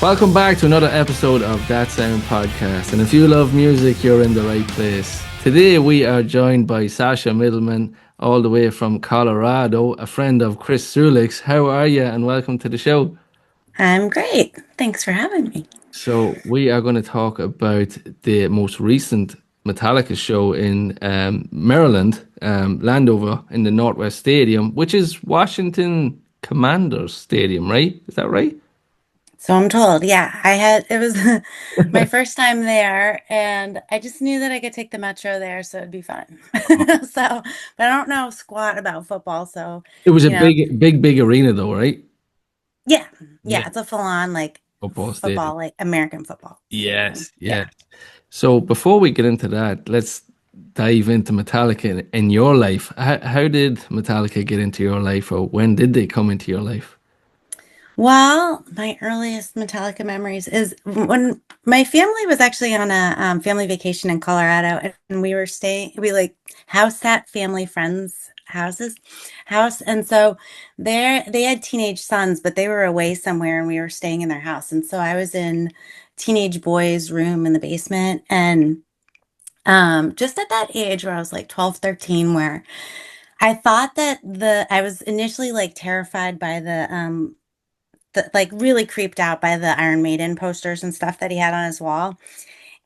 Welcome back to another episode of That Sound Podcast. And if you love music, you're in the right place. Today we are joined by Sacha Mittelman, all the way from Colorado, a friend of Chris Zulick's. How are you? And welcome to the show. I'm great. Thanks for having me. So we are going to talk about the most recent Metallica show in Maryland, Landover, in the Northwest Stadium, which is Washington Commanders Stadium, right? Is that right? So I'm told, yeah, it was my first time there, and I just knew that I could take the metro there, so it'd be fun. So, but I don't know squat about football, so, It was a you know, big arena though, right? yeah, Yeah, yeah, it's a full-on like football stadium. football, like American football stadium. Yes, Yeah. yes. So before we get into that, let's dive into Metallica in your life. How did Metallica get into your life, or when did they come into your life? Well, my earliest Metallica memories is when my family was actually on a family vacation in Colorado, and we like house sat family friends' house, and so they had teenage sons, but they were away somewhere, and we were staying in their house, and so I was in teenage boy's room in the basement, and just at that age where I was like 12, 13, where I thought that I was initially like terrified by like really creeped out by the Iron Maiden posters and stuff that he had on his wall.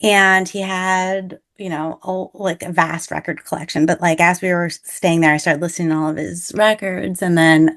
And he had, like a vast record collection. But like as we were staying there, I started listening to all of his records, and then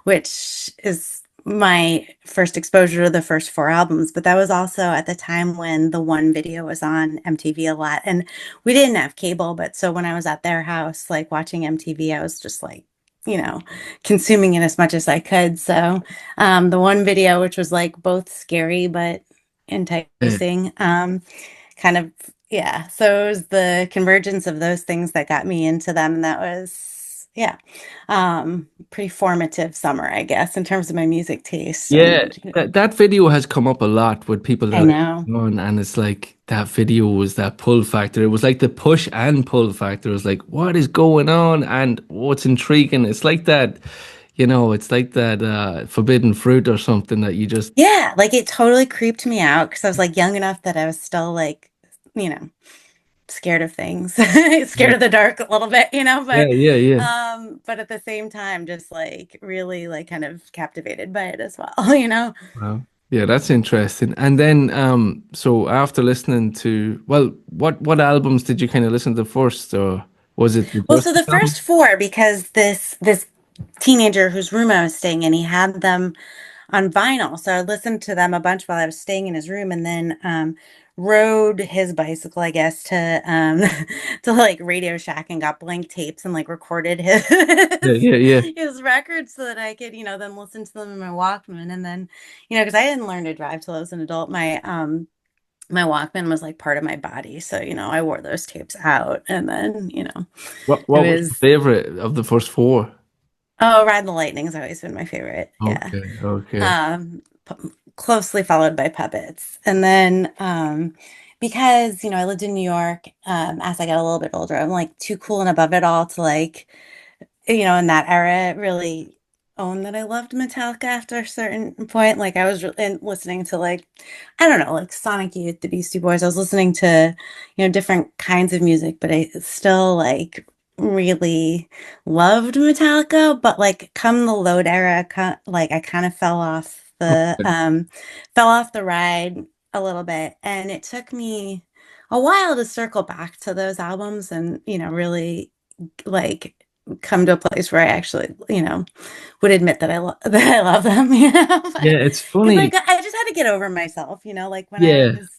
which is my first exposure to the first four albums. But that was also at the time when the one video was on MTV a lot. And we didn't have cable, but so when I was at their house, like watching MTV, I was just like, you know, consuming it as much as I could. So the one video, which was like both scary but Yeah. enticing, kind of, yeah. So it was the convergence of those things that got me into them. And that was, yeah, pretty formative summer, I guess, in terms of my music taste. Yeah, And that video has come up a lot with people I that know. are on, and it's like that video was that pull factor. It was like the push and pull factor. It was like, what is going on? And what's intriguing? It's like that, it's like that forbidden fruit or something that you just, Yeah, like it totally creeped me out because I was like young enough that I was still like, you know, scared of things, scared yeah, of the dark a little bit, yeah, yeah, yeah. but at the same time, just like really like kind of captivated by it as well. Wow. Yeah, that's interesting. And then, so after listening to, well, what albums did you kind of listen to first, or was it the Well, so Justice the album? first four, because this teenager whose room I was staying in, he had them on vinyl. So I listened to them a bunch while I was staying in his room, and then rode his bicycle, I guess, to to like Radio Shack and got blank tapes and like recorded his Yeah, yeah, yeah. his records so that I could, then listen to them in my Walkman. And then, because I didn't learn to drive till I was an adult, my Walkman was like part of my body. So, I wore those tapes out, and then, it What was your was favorite of the first four? Oh, Ride the Lightning's always been my favorite. Yeah. Okay, okay. Um, Closely followed by Puppets. And then because, I lived in New York, as I got a little bit older, I'm like too cool and above it all to like, in that era really own that I loved Metallica after a certain point. Like I was listening to like, I don't know, like Sonic Youth, the Beastie Boys. I was listening to, different kinds of music, but I still like really loved Metallica. But like come the Load era, like I kind of fell off the ride a little bit, and it took me a while to circle back to those albums and, really like come to a place where I actually, would admit that that I love them, Yeah, it's because like funny. I just had to get over myself, like when I Yeah, was,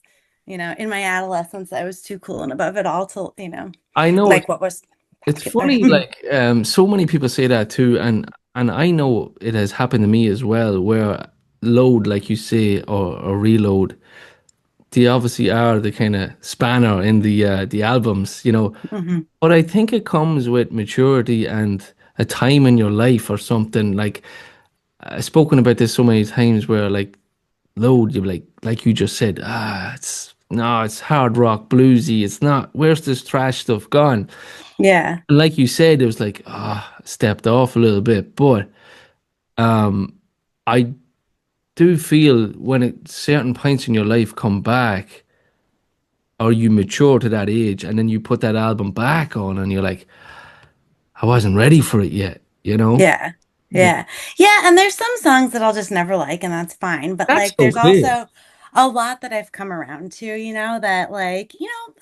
in my adolescence, I was too cool and above it all to, I know like what was it's popular. funny, like so many people say that too, and I know it has happened to me as well, where load, like you say, or reload, they obviously are the kind of spanner in the albums, Hmm. But I think it comes with maturity and a time in your life or something. Like I've spoken about this so many times where like load, you like you just said, it's no, it's hard rock, bluesy. It's not. Where's this trash stuff gone? Yeah. And like you said, it was like stepped off a little bit, but um, I do feel when certain points in your life come back, or you mature to that age, and then you put that album back on, and you're like, I wasn't ready for it yet, you know? Yeah. Yeah. Yeah. Yeah. And there's some songs that I'll just never like, and that's fine. But That's like, there's okay. also a lot that I've come around to, that like,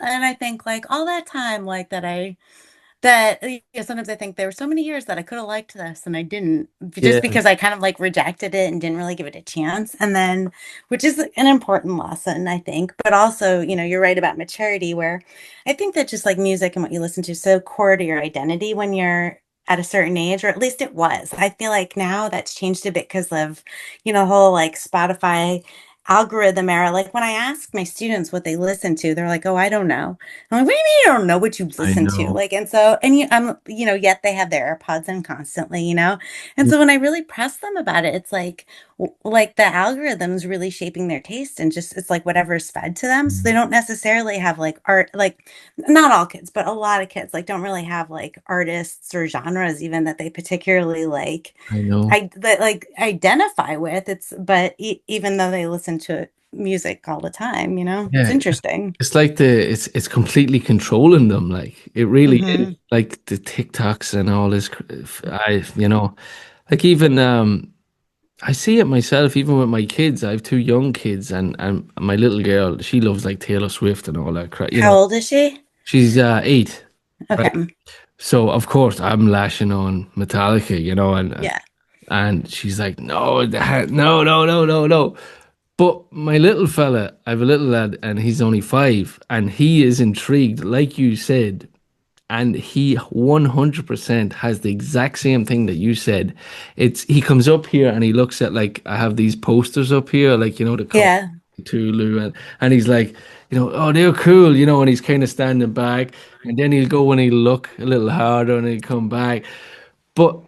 and I think like all that time, like that sometimes I think there were so many years that I could have liked this and I didn't, just Yeah, because I kind of like rejected it and didn't really give it a chance. And then, which is an important lesson, I think, but also, you're right about maturity, where I think that just like music and what you listen to is so core to your identity when you're at a certain age, or at least it was. I feel like now that's changed a bit because of, whole like Spotify algorithm era. Like when I ask my students what they listen to, they're like, "Oh, I don't know." I'm like, "What do you mean you don't know what you I listen to?" know. Like, and so, and yet they have their AirPods in constantly. And so when I really press them about it, it's like the algorithm's really shaping their taste, and just it's like whatever's fed to them. So they don't necessarily have like art, like not all kids, but a lot of kids like don't really have like artists or genres even that they particularly like. I know. I that like identify with. It's but even though they listen to music all the time, it's Yeah, interesting. it's like it's completely controlling them. Like it really is. Hmm. Like the TikToks and all this. Like even I see it myself. Even with my kids, I have two young kids, and my little girl, she loves like Taylor Swift and all that crap. How old is she? She's 8, right? Okay. So of course I'm lashing on Metallica, Yeah. and she's like, no, no, no, no, no, no. But my little fella, I have a little lad, and he's only 5, and he is intrigued, like you said, and he 100% has the exact same thing that you said. He comes up here and he looks at, like, I have these posters up here, like, the cover Yeah. Tulu, and he's like, oh, they're cool, and he's kind of standing back, and then he'll go and he'll look a little harder and he'll come back. But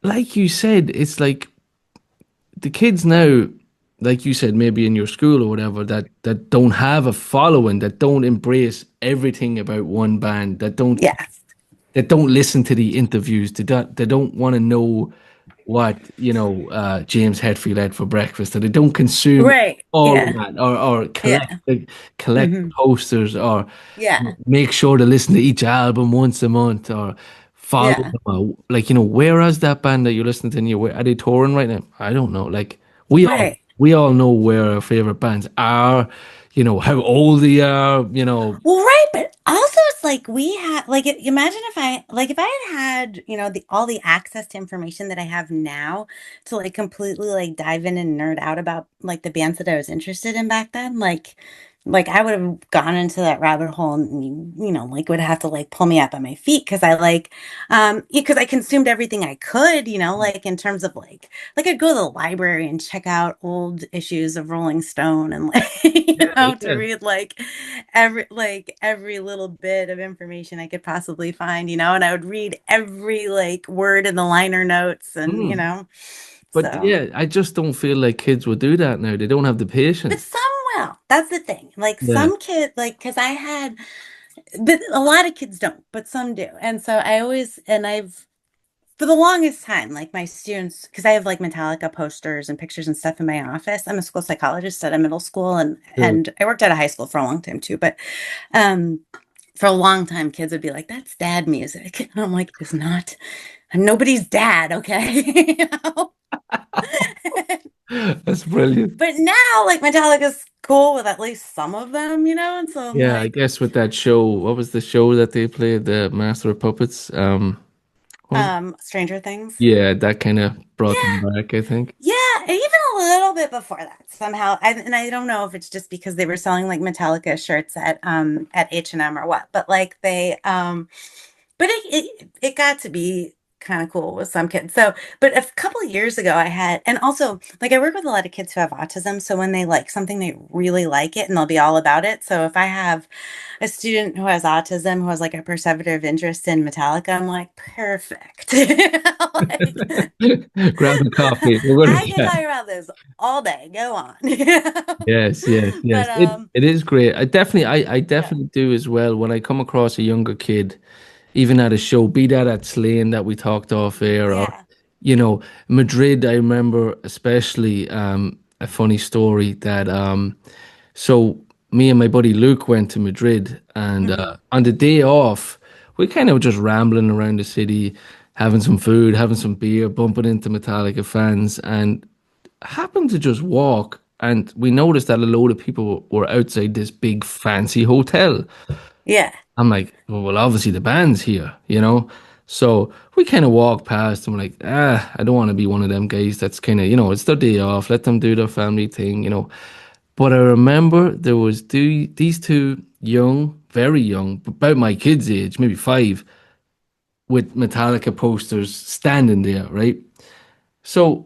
like you said, it's like the kids now, like you said, maybe in your school or whatever, that don't have a following, that don't embrace everything about one band, Yeah. that don't listen to the interviews, they don't want to know what James Hetfield had for breakfast, or they don't consume Right. all of Yeah. that, or Yeah. collect Hmm. posters, or Yeah. make sure to listen to each album once a month, or follow Yeah. them. Like, where is that band that you're listening to? And where are they touring right now? I don't know. Like Right. we all know where our favorite bands are, how old they are, Well, right, but also it's like we had like imagine if I had the all the access to information that I have now to like completely like dive in and nerd out about like the bands that I was interested in back then, like I would have gone into that rabbit hole and like would have to like pull me up on my feet because I because I consumed everything I could, like in terms of like I'd go to the library and check out old issues of Rolling Stone and like yeah, to yeah. read every little bit of information I could possibly find, and I would read every like word in the liner notes and Mm. But so. yeah, I just don't feel like kids would do that now. They don't have the But patience. some will. That's the thing. Like Yeah. some kids, like because I had, but a lot of kids don't, but some do. And so I always, and I've for the longest time, like my students, because I have like Metallica posters and pictures and stuff in my office. I'm a school psychologist at a middle school, and Cool. I worked at a high school for a long time too. But um, for a long time, kids would be like, "That's dad music," and I'm like, "It's not. I'm nobody's dad, okay?" You know? That's brilliant. But now, like Metallica's cool with at least some of them, and so I'm Yeah, I like, guess with that show, what was the show that they played, the Master of Puppets? What was it? Stranger Things. Yeah, that kind of brought them Yeah. back, I think. Yeah, and even a little bit before that somehow. And I don't know if it's just because they were selling like Metallica shirts at H&M or what, but like but it got to be kind of cool with some kids. So, but a couple of years ago I had, and also like I work with a lot of kids who have autism, so when they like something they really like it and they'll be all about it. So if I have a student who has autism who has like a perceptive interest in Metallica, I'm like, perfect. Like, Grab a coffee. We're gonna I can get. talk about this all day. Go on. Yes, yes, But yes. It is great. I yeah, definitely do as well when I come across a younger kid, even at a show, be that at Slane that we talked off air, or yeah, Madrid. I remember especially. a funny story that so me and my buddy Luke went to Madrid, and Hmm. on the day off, we kind of just rambling around the city, having some food, having some beer, bumping into Metallica fans, and happened to just walk. And we noticed that a load of people were outside this big fancy hotel. Yeah. I'm like, well, obviously the band's here, you know? So we kind of walk past and we're like, I don't want to be one of them guys that's kind of, it's their day off. Let them do their family thing. But I remember there was these two young, very young, about my kid's age, maybe 5, with Metallica posters standing there, right? So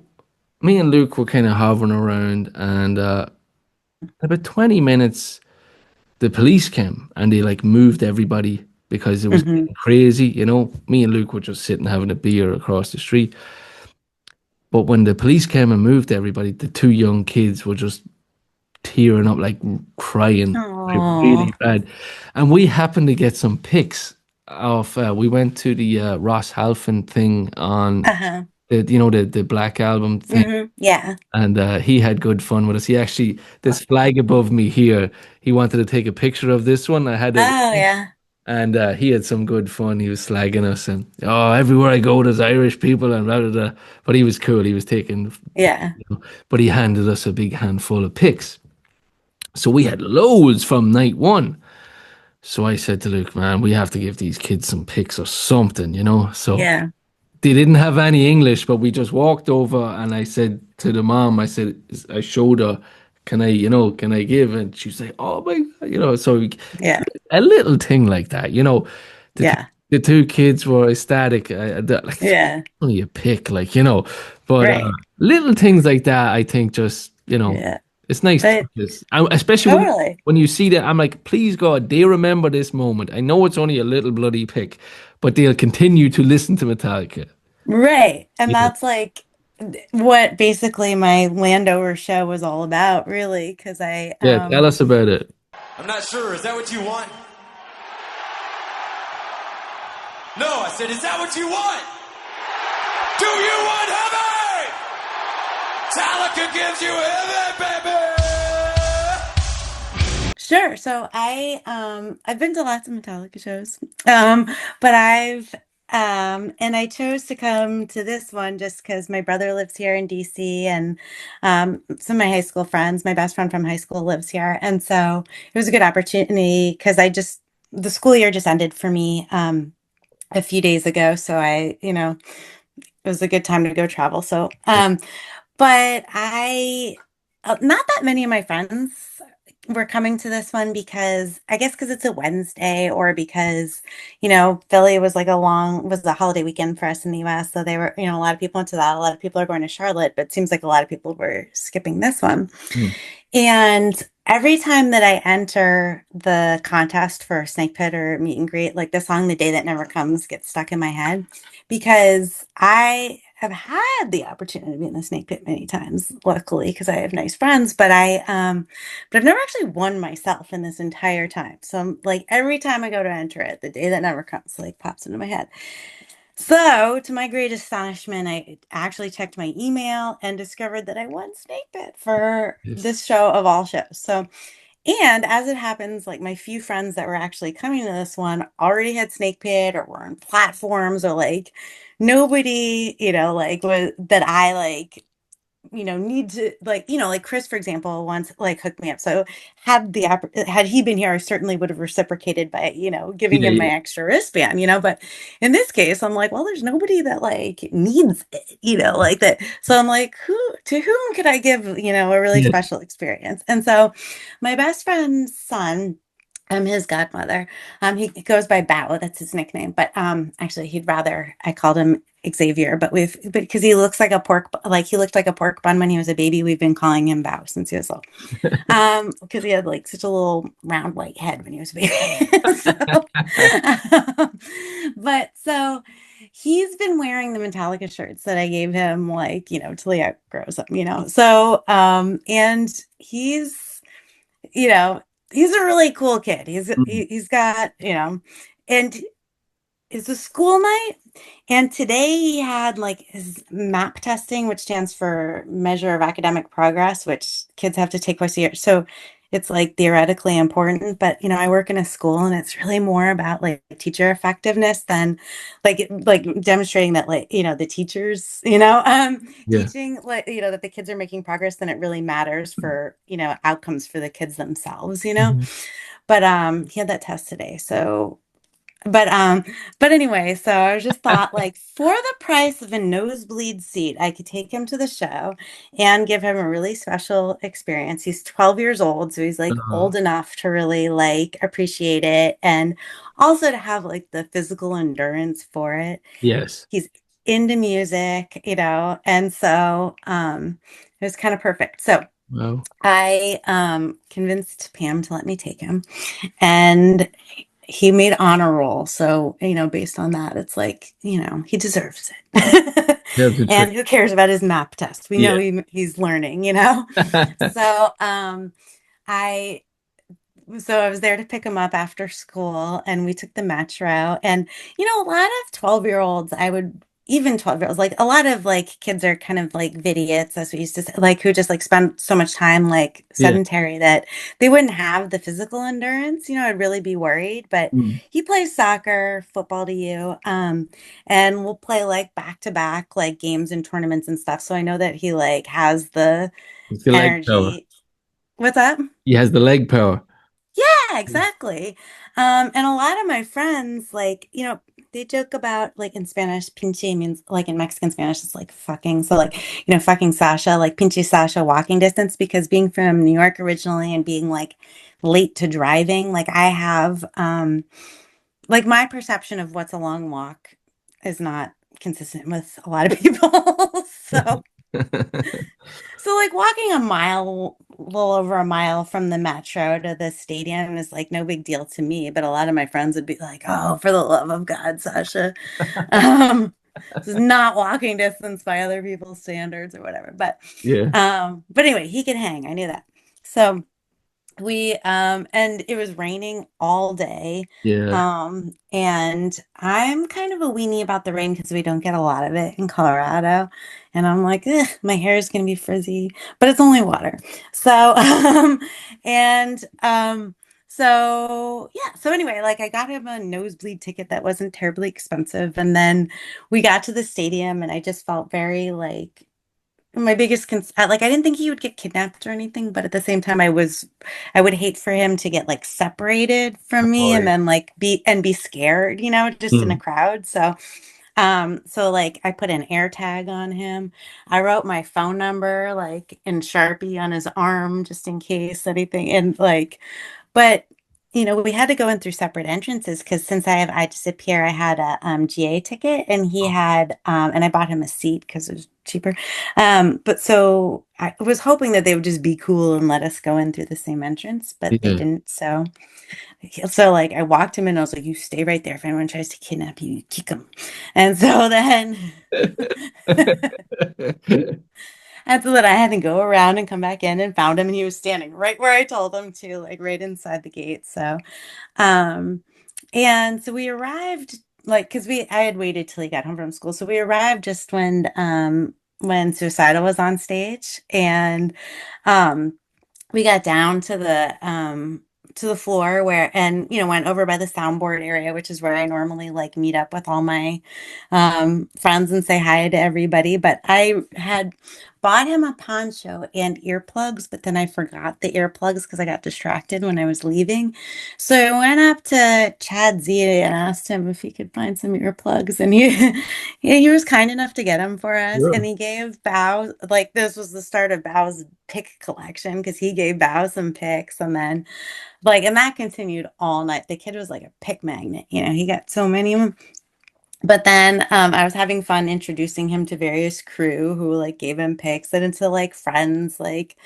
me and Luke were kind of hovering around, and about 20 minutes, the police came and they like moved everybody because it was Hmm. getting crazy. Me and Luke were just sitting having a beer across the street. But when the police came and moved everybody, the two young kids were just tearing up, like crying, like Oh. really bad. And we happened to get some pics of, we went to the Ross Halfin thing on Uh-huh. the Black Album thing. Yeah. And he had good fun with us. He actually, this flag above me here, he wanted to take a picture of this one. I had it, Oh, yeah. and he had some good fun. He was slagging us, and everywhere I go, there's Irish people, and blah, blah, blah. But he was cool. He was taking, Yeah. but he handed us a big handful of pics. So we had loads from night one. So I said to Luke, man, we have to give these kids some pics or something. So Yeah. they didn't have any English, but we just walked over and I said to the mom, I showed her, can I give? And she's like, oh my God, so Yeah. a little thing like that. The two, Yeah. the two kids were ecstatic. Like, it's Yeah. only a pick, but Right. little things like that, I think just, Yeah. it's nice But touches. Especially totally. when you see that, I'm like, please God, they remember this moment. I know it's only a little bloody pick, but they'll continue to listen to Metallica. Right. And Yeah. that's like what basically my Landover show was all about, really, because I Yeah, tell us about it. I'm not sure. Is that what you want? No, I said, is that what you want? Do you want heavy? Metallica gives you heavy, baby! sure. So I've been to lots of Metallica shows. But and I chose to come to this one just because my brother lives here in DC, and some of my high school friends, my best friend from high school lives here. And so it was a good opportunity because the school year just ended for me a few days ago. So it was a good time to go travel. So but not that many of my friends were coming to this one because I guess because it's a Wednesday, or because, Philly was a holiday weekend for us in the US. So they were, a lot of people went to that. A lot of people are going to Charlotte, but it seems like a lot of people were skipping this one. Hmm. And every time that I enter the contest for Snake Pit or meet and greet, like the song The Day That Never Comes gets stuck in my head because I have had the opportunity to be in the Snake Pit many times, luckily, because I have nice friends, but I've never actually won myself in this entire time. So I'm like every time I go to enter it, The Day That Never Comes like pops into my head. So, to my great astonishment, I actually checked my email and discovered that I won Snake Pit for Yes. this show of all shows. So, and as it happens, like my few friends that were actually coming to this one already had Snake Pit or were on platforms, or like nobody, like was that I like need to like, like Chris, for example, once like hooked me up. So had he been here, I certainly would have reciprocated by, giving Yeah, him my yeah, extra wristband, but in this case, I'm like, well, there's nobody that like needs it, like that. So I'm like, to whom could I give, a really yeah. special experience? And so my best friend's son, I'm his godmother. He goes by Bao, that's his nickname. But actually, he'd rather I called him Xavier. But because he looks like he looked like a pork bun when he was a baby. We've been calling him Bao since he was little. Because he had like such a little round white head when he was a baby. Um, but so he's been wearing the Metallica shirts that I gave him, like till he outgrows them. So and you know, he's a really cool kid. He's Mm. he's got, and it's a school night. And today he had like his MAP testing, which stands for Measure of Academic Progress, which kids have to take twice a year. So it's like theoretically important, but I work in a school and it's really more about like teacher effectiveness than like demonstrating that like, the teachers, Yeah. teaching like, that the kids are making progress, then it really matters for, outcomes for the kids themselves. Mhm. But he had that test today. But but anyway, so I just thought like for the price of a nosebleed seat, I could take him to the show and give him a really special experience. He's 12 years old, so he's like Oh, old enough to really like appreciate it and also to have like the physical endurance for it. yes. He's into music, and so it was kind of perfect. So Wow. I convinced Pam to let me take him. And he made honor roll. So, based on that, it's like, he deserves it. That's a trick. And who cares about his map test? We know Yeah. he's learning. So, I so I was there to pick him up after school and we took the metro. And, a lot of 12-year-olds, even 12-year-olds, like a lot of like kids are kind of like vidiots, as we used to say, like who just like spend so much time like Yeah. sedentary that they wouldn't have the physical endurance. I'd really be worried. But Mm. he plays soccer, football to you, and we'll play like back to back like games and tournaments and stuff. So I know that he like has the It's the leg power. energy. What's up? He has the leg power. Yeah, exactly. And a lot of my friends, like, they joke about like in Spanish, pinche means like in Mexican Spanish, it's like fucking. So like, fucking Sasha, like pinche Sasha walking distance, because being from New York originally and being like late to driving, like I have like my perception of what's a long walk is not consistent with a lot of people. So like walking a mile, a little over a mile from the metro to the stadium is like no big deal to me, but a lot of my friends would be like, "Oh, for the love of God, Sasha." Um, this is not walking distance by other people's standards or whatever. Yeah. But anyway, he could hang. I knew that. So and it was raining all day. Yeah. And I'm kind of a weenie about the rain because we don't get a lot of it in Colorado. And I'm like, "Ugh, my hair is gonna be frizzy, but it's only water." So and so yeah, so anyway, like I got him a nosebleed ticket that wasn't terribly expensive. And then we got to the stadium and I just felt very like my biggest like I didn't think he would get kidnapped or anything, but at the same time I would hate for him to get like separated from me Oh, and yeah. then like be scared, just in a Mm. crowd. So like I put an air tag on him. I wrote my phone number like in Sharpie on his arm just in case anything. And like, but we had to go in through separate entrances because since I disappear, I had a GA ticket and he had and I bought him a seat because it was cheaper. But so I was hoping that they would just be cool and let us go in through the same entrance, but they Yeah. didn't. So like I walked him in, I was like, "You stay right there. If anyone tries to kidnap you, you kick them." And so then and so then I had to go around and come back in and found him and he was standing right where I told him to, like right inside the gate. Um, and so we arrived like because I had waited till he got home from school. So we arrived just when Suicidal was on stage and um we got down to the floor where and went over by the soundboard area, which is where I normally like meet up with all my friends and say hi to everybody. But I had bought him a poncho and earplugs, but then I forgot the earplugs because I got distracted when I was leaving. So I went up to Chad Z and asked him if he could find some earplugs, and he yeah, he was kind enough to get them for us, and Sure. he gave Bao like this was the start of Bao's pick collection because he gave Bao some picks, and then like and that continued all night. The kid was like a pick magnet, he got so many of them. But then I was having fun introducing him to various crew who like gave him picks and into like friends like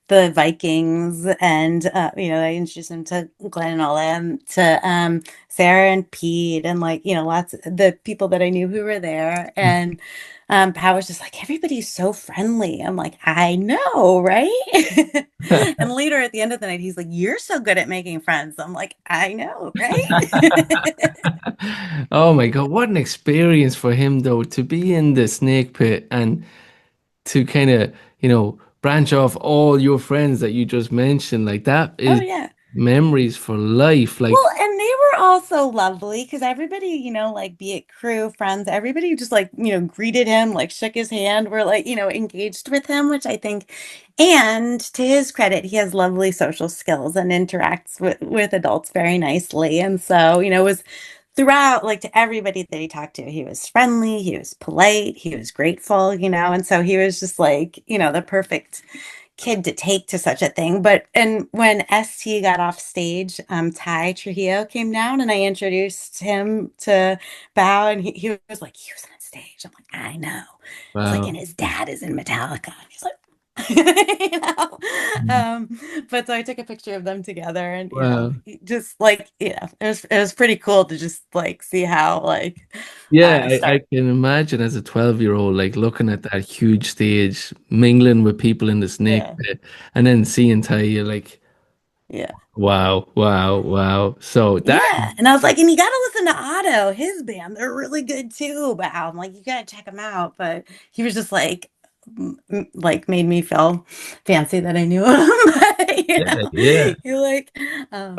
the Vikings and I introduced him to Glenn and all them to Sarah and Pete and like lots of the people that I knew who were there. And Pow was just like, everybody's so friendly. I'm like, I know, right? And later at the end of the night, he's like, you're so good at making friends. I'm like, I know, right? Oh my God, what an experience for him though, to be in the snake pit and to kind of, branch off all your friends that you just mentioned. Like that Oh is yeah. memories for life. Like, Well, and they were all so lovely because everybody, like be it crew, friends, everybody just like, greeted him, like shook his hand, were like, engaged with him, which I think, and to his credit, he has lovely social skills and interacts with adults very nicely. And so, was throughout, like to everybody that he talked to, he was friendly, he was polite, he was grateful, and so he was just like, the perfect kid to take to such a thing. But and when ST got off stage, Ty Trujillo came down and I introduced him to Bao and he was like, he was on stage. I'm like, I know. It's like, and wow. his dad is in Metallica. And he's like, you know. But so I took a picture of them together and Wow. just like, it was pretty cool to just like see how like Yeah, I start. can imagine as a 12-year-old, like looking at that huge stage, mingling with people in the snake Yeah. pit, and then seeing Ty, you're like, Yeah. wow, wow, wow. So that, Yeah. And I was like, and you got to listen to Otto, his band. They're really good too. But I'm like, you got to check them out. But he was just like, like made me feel fancy that I knew him. But, yeah, yeah. you're like,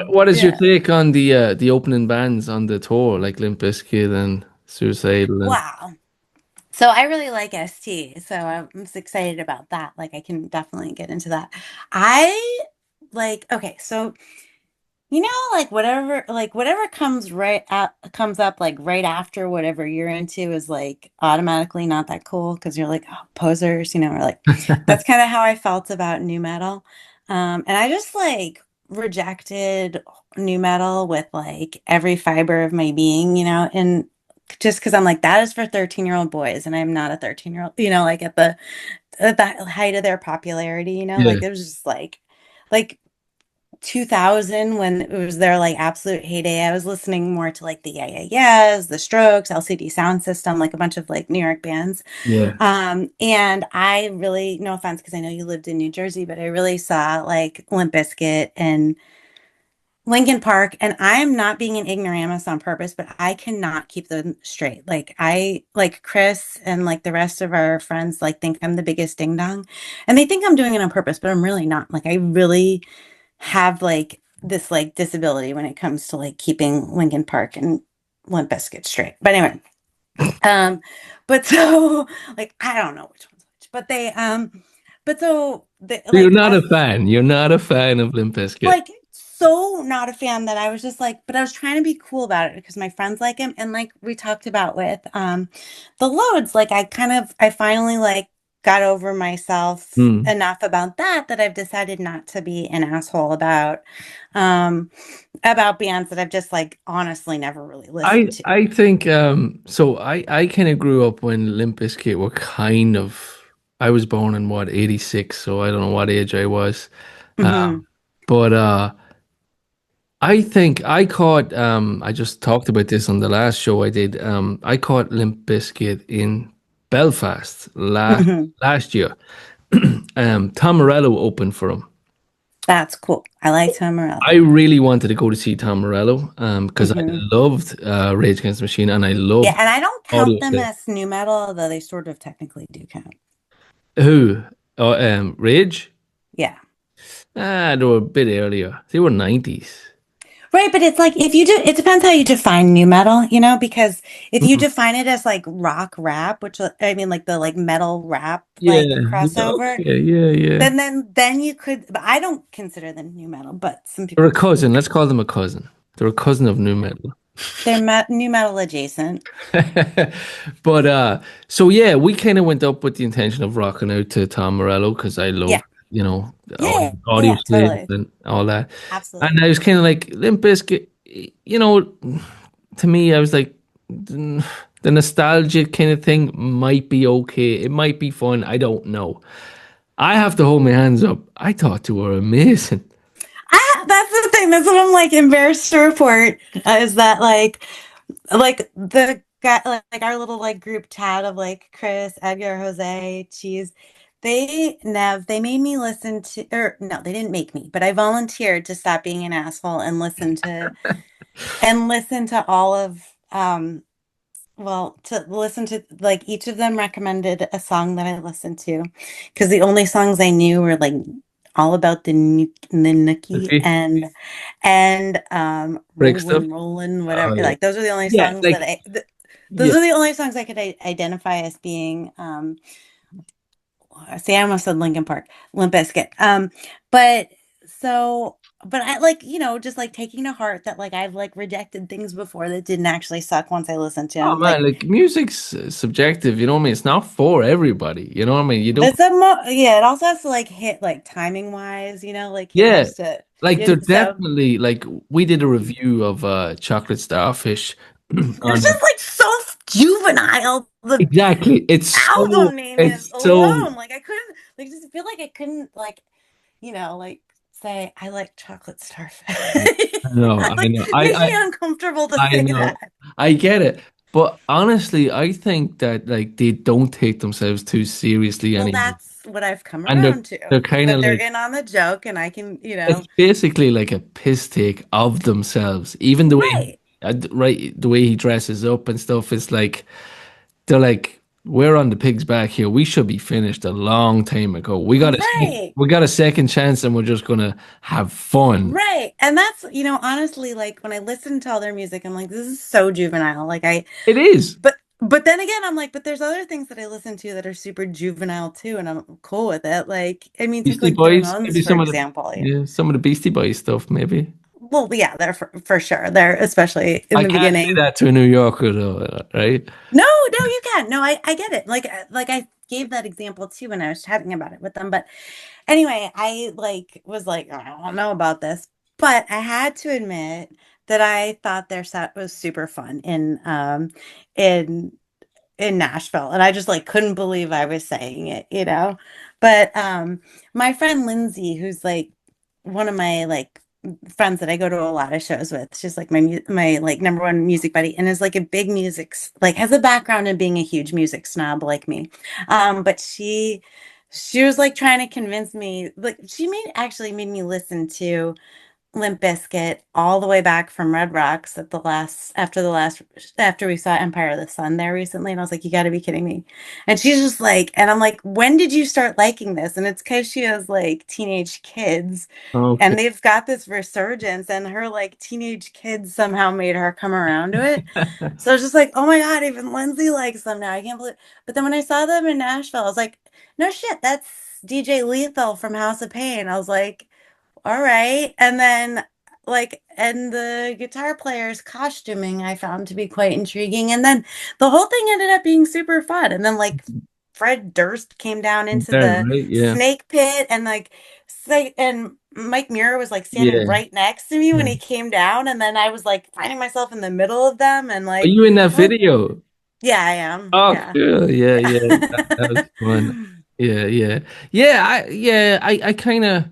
What is your yeah. take on the opening bands on the tour, like Limp Bizkit and Suicidal and Wow. So I really like ST. So I'm just excited about that. Like, I can definitely get into that. I okay. So like whatever comes up like right after whatever you're into is like automatically not that cool because you're like, oh, posers, or like that's kind of how I felt about new metal. And I just like rejected new metal with like every fiber of my being, and just because I'm like, that is for 13-year-old boys, and I'm not a 13-year-old, like at the height of their popularity, yeah, like it was just like 2000 when it was their like absolute heyday. I was listening more to like the Yeah Yeah Yeahs, the Strokes, LCD Sound System, like a bunch of like New York bands. yeah. And I really, no offense, because I know you lived in New Jersey, but I really saw like Limp Bizkit and Lincoln Park, and I am not being an ignoramus on purpose, but I cannot keep them straight. Like I like Chris and like the rest of our friends like think I'm the biggest ding dong, and they think I'm doing it on purpose, but I'm really not. Like I really have like this like disability when it comes to like keeping Lincoln Park and Limp Bizkit straight. But anyway, um, but so like I don't know which one's which, but so the So you're like not a as fan. You're not a fan of Limp Bizkit. like so not a fan that I was just like, but I was trying to be cool about it because my friends like him. And like we talked about with the loads, like I finally like got over myself Hmm. enough about that I've decided not to be an asshole about bands that I've just like honestly never really I listened to. I think so I kind of grew up when Limp Bizkit were kind of I was born in what 86, so I don't know what age I was. Hmm. But I think I just talked about this on the last show I did. I caught Limp Bizkit in Belfast Hmm. last year. Tom Morello opened for him. That's cool. I like Tom I Morello. really wanted to go to see Tom Morello because I Hmm. loved Rage Against the Machine and I Yeah, loved and I don't count them Audioslave. as new metal, although they sort of technically do count. Who? Rage? Yeah. They were a bit earlier. They were 90s. Right, but it's like if you do, it depends how you define new metal, because if you Mhm. define it as like rock rap, which I mean like the like metal rap Yeah, like yeah, crossover, okay, yeah, yeah. then you could, but I don't consider them new metal, but some They're a people do. cousin. Let's call them a cousin. They're a cousin of nu metal. They're new metal adjacent. But so yeah, we kind of went up with the intention of rocking out to Tom Morello because I Yeah. love, Yeah, yeah, audio yeah, slave totally. and all that. And Absolutely. I was kind of like Limp Bizkit, to me, I was like the nostalgic kind of thing might be okay. It might be fun. I don't know. I have to hold my hands up. I thought they were amazing. That's the thing. That's what I'm like embarrassed to report is that like the got like our little like group chat of like Chris, Edgar, Jose, Cheese. They made me listen to, or no, they didn't make me, but I volunteered to stop being an asshole and listen to all of to listen to like each of them recommended a song that I listened to because the only songs I knew were like all about the Nookie Okay. and Break stuff. Rollin', Oh whatever. yeah. Like those are the only Yeah, songs like those yeah. are the only songs I could identify as being see, I almost said Linkin Park, Limp Bizkit. But so, but I like, just like taking to heart that like I've like rejected things before that didn't actually suck once I listened to Oh them. man, Like like music's subjective, you know what I mean? It's not for everybody, you know what I mean? You don't, yeah, it also has to like hit like timing wise, like it yeah. has to, Like they're so definitely like we did a review of Chocolate Starfish it's on just like so juvenile. The exactly. album name is It's so alone. Like I couldn't, like just feel like I couldn't like like say I like chocolate starfish. I know, I Like know. makes me uncomfortable to I say know. that. I get it. But honestly, I think that like they don't take themselves too seriously Well, anymore. that's what I've come And around they're to. kind of That they're like in on the joke and I can, it's basically like a piss take of themselves. Even right. the way he dresses up and stuff is like they're like we're on the pig's back here. We should be finished a long time ago. Right. We got a second chance and we're just gonna have fun. Right. And that's, honestly, like when I listen to all their music, I'm like, this is so juvenile. It is. But then again, I'm like, but there's other things that I listen to that are super juvenile too, and I'm cool with it. Like, I mean, take Beastie like the Boys, Ramones, maybe for some of the example. yeah, some of the Beastie Boys stuff, maybe. Well, yeah, they're for sure. They're especially in I the can't say beginning. that to a New Yorker though, right? No, no, you can't. No, I get it. Like I gave that example too when I was chatting about it with them. But anyway, I like was like, I don't know about this, but I had to admit that I thought their set was super fun in in Nashville, and I just like couldn't believe I was saying it. But my friend Lindsay, who's like one of my like friends that I go to a lot of shows with, she's like my like number one music buddy, and is like a big like has a background in being a huge music snob like me. But she was like trying to convince me, like she made me listen to Limp Bizkit all the way back from Red Rocks at after we saw Empire of the Sun there recently, and I was like, you got to be kidding me. And she's just like, and I'm like, when did you start liking this? And it's because she has like teenage kids, Okay. and they've got this resurgence, and her like teenage kids somehow made her come around to it. So I was just like, oh my God, even Lindsay likes them now. I can't believe. But then when I saw them in Nashville, I was like, no shit, that's DJ Lethal from House of Pain. I was like, all right. And then and the guitar player's costuming I found to be quite intriguing. And then the whole thing ended up being super fun. And then like Fred Durst came down into There, the right? Yeah. snake pit and like say and Mike Muir was like standing Yeah. right next to me when Yeah. he came down. And then I was like finding myself in the middle of them and Are like, you in that oh video? yeah, I am. Oh, Yeah. cool. Yeah, yeah. That was Yeah. fun. Yeah, yeah. I kind of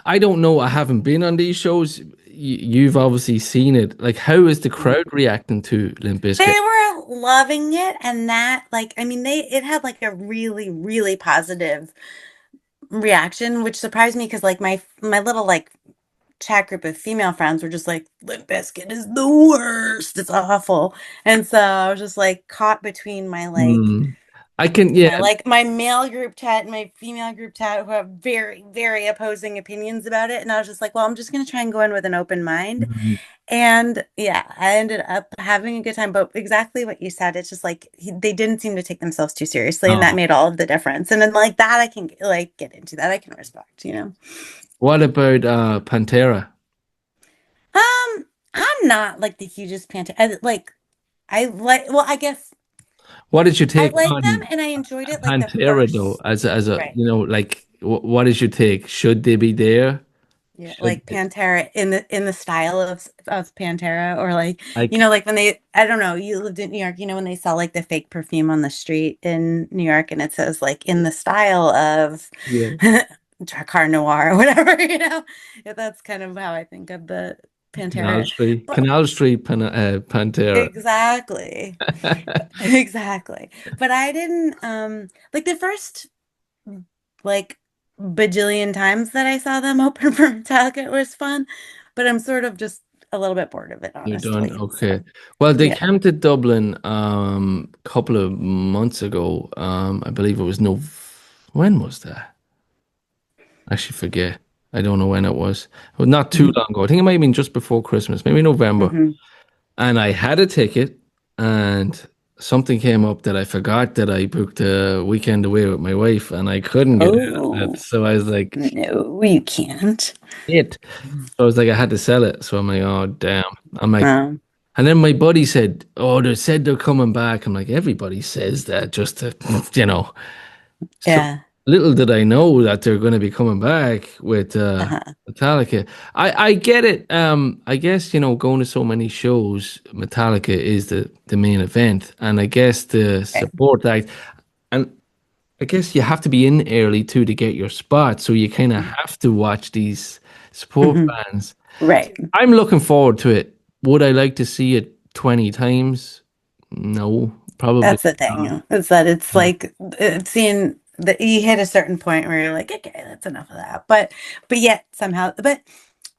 I don't know. I haven't been on these shows. You've obviously seen it. Like, how is the crowd reacting to Limp Bizkit? They were loving it, and that, like, I mean, it had like a really, really positive reaction, which surprised me because, like, my little like chat group of female friends were just like, "Limp Bizkit is the worst. It's awful," and so I was just like caught between my like Hmm. I can, yeah. my male group chat and my female group chat who have very, very opposing opinions about it, and I was just like, well, I'm just gonna try and go in with an open mind. Mhm. And yeah, I ended up having a good time. But exactly what you said, it's just like they didn't seem to take themselves too seriously, and that Oh. made all of the difference. And then like that, I can like get into that. I can respect. What about Pantera? I'm not like the hugest Pantera. I like. Well, I guess What is your I take like them, on and I enjoyed it like the Pantera though? first. As a Right. like what is your take? Should they be there? Yeah, Should like Pantera in the style of Pantera, or like like like when they I don't know, you lived in New York, when they sell like the fake perfume on the street in New York and it says like in the style of yeah. Dracar Noir or whatever. Yeah, that's kind of how I think of the Pantera. But Canal Street Pantera. exactly. Exactly. But I didn't like the first like bajillion times that I saw them open for Metallica, it was fun, but I'm sort of just a little bit bored of it, You're done. honestly. Okay. So, Well, they yeah. came to Dublin a couple of months ago. I believe it was no. When was that? I actually forget. I don't know when it was. Well, not too long ago. I think it might have been just before Christmas, maybe November. Mm-hmm. And I had a ticket, and something came up that I forgot that I booked a weekend away with my wife, and I couldn't get out of it. Oh, So I was like, no, you can't. shit. So I was like, I had to sell it. So I'm like, oh damn. I'm like, Um, and then my buddy said, oh, they said they're coming back. I'm like, everybody says that just to, you know. So yeah. little did I know that they're going to be coming back with Uh-huh. Metallica. I get it. I guess, going to so many shows, Metallica is the main event, and I guess the Right. support act, and I guess you have to be in early too to get your spot. So you kind of have to watch these support Hmm. bands. Right. I'm looking forward to it. Would I like to see it 20 times? No, probably That's the not. thing. Is that it's like seeing that you hit a certain point where you're like, okay, that's enough of that. But yet somehow, but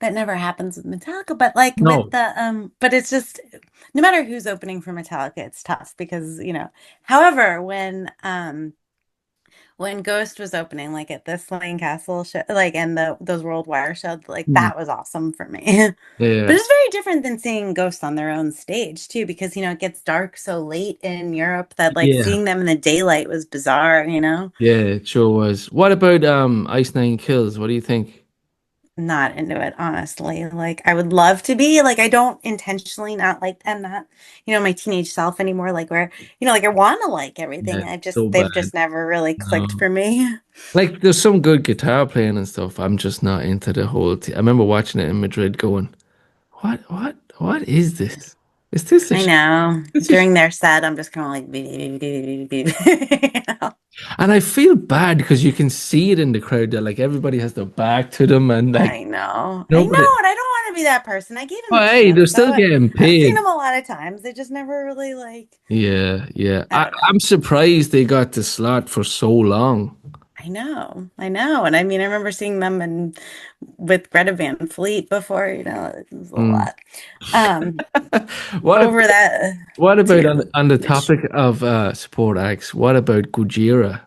that never happens with Metallica. But like with No. the but it's just no matter who's opening for Metallica, it's tough because However, when Ghost was opening, like at the Slane Castle show, like and those World Wire shows, like Mm. that was awesome for me. But Yeah. it's very different than seeing Ghosts on their own stage too, because it gets dark so late in Europe that like Yeah. seeing them in the daylight was bizarre. Yeah, it sure was. What about Ice Nine Kills? What do you think? Not into it, honestly. Like I would love to be. Like I don't intentionally not like them, not, my teenage self anymore, like where, like I wanna like everything. Yeah, so They've bad. just never really clicked No. for me. Like there's some good guitar playing and stuff. I'm just not into the whole I remember watching it in Madrid going, what is this? Is this a I sh know. this is During their set, I'm just kind of like, beep, beep, beep, beep, beep. And I feel bad because you can see it in the crowd that like everybody has their back to them and like I know. I nobody. know, and I don't want to be that person. I gave him a Oh, hey, they're chance, though. still getting I've seen paid. him a lot of times. They just never really Yeah, yeah. I don't know. I'm surprised they got the slot for so long. I know. And I mean, I remember seeing them with Greta Van Fleet before, it was a Mm. lot. Um, What about, over that what about tier, on the which topic of support acts? What about Gojira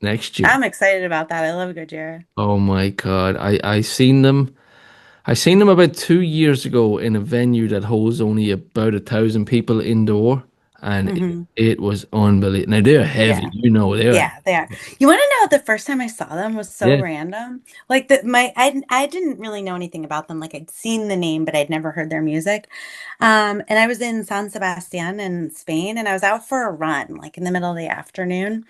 next year? I'm excited about that. I love Gojira. Oh my God, I seen them. I seen them about 2 years ago in a venue that holds only about 1,000 people indoor, and Hmm. it was unbelievable. Now they're heavy, Yeah. they're Yeah, they are. You want to know the first time I saw them was so yeah, random. Like I didn't really know anything about them. Like I'd seen the name, but I'd never heard their music. And I was in San Sebastian in Spain, and I was out for a run, like in the middle of the afternoon.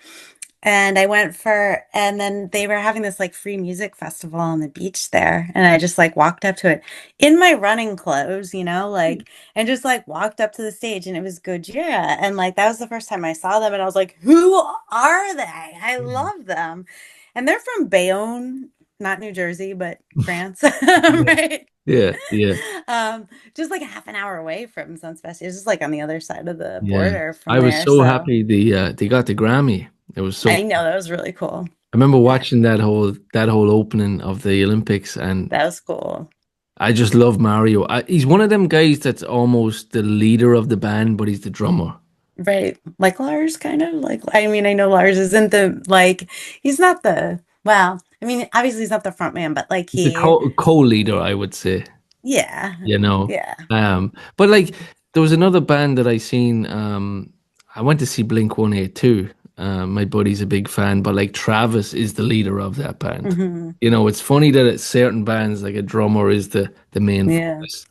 And and then they were having this like free music festival on the beach there. And I just like walked up to it in my running clothes, and just like walked up to the stage and it was Gojira. And like that was the first time I saw them. And I was like, who are they? I love them. And they're from Bayonne, not New Jersey, but France, yeah, right? yeah, yeah. Um, just like a half an hour away from San Sebastian. It's just like on the other side of the Yeah. border from I was there. so So happy they got the Grammy. It was so I know that was really cool. I remember Yeah. watching that whole opening of the Olympics, and That was cool. I just love Mario. He's one of them guys that's almost the leader of the band, but he's the drummer. Right. Like Lars, kind of like, I mean, I know Lars isn't he's not well, I mean, obviously he's not the front man, but like He's the co-leader, I would say. yeah, You know, yeah. but like there was another band that I seen. I went to see Blink 182. My buddy's a big fan, but like Travis is the leader of that band. Hmm. It's funny that at certain bands, like a drummer is the main Yeah. focus.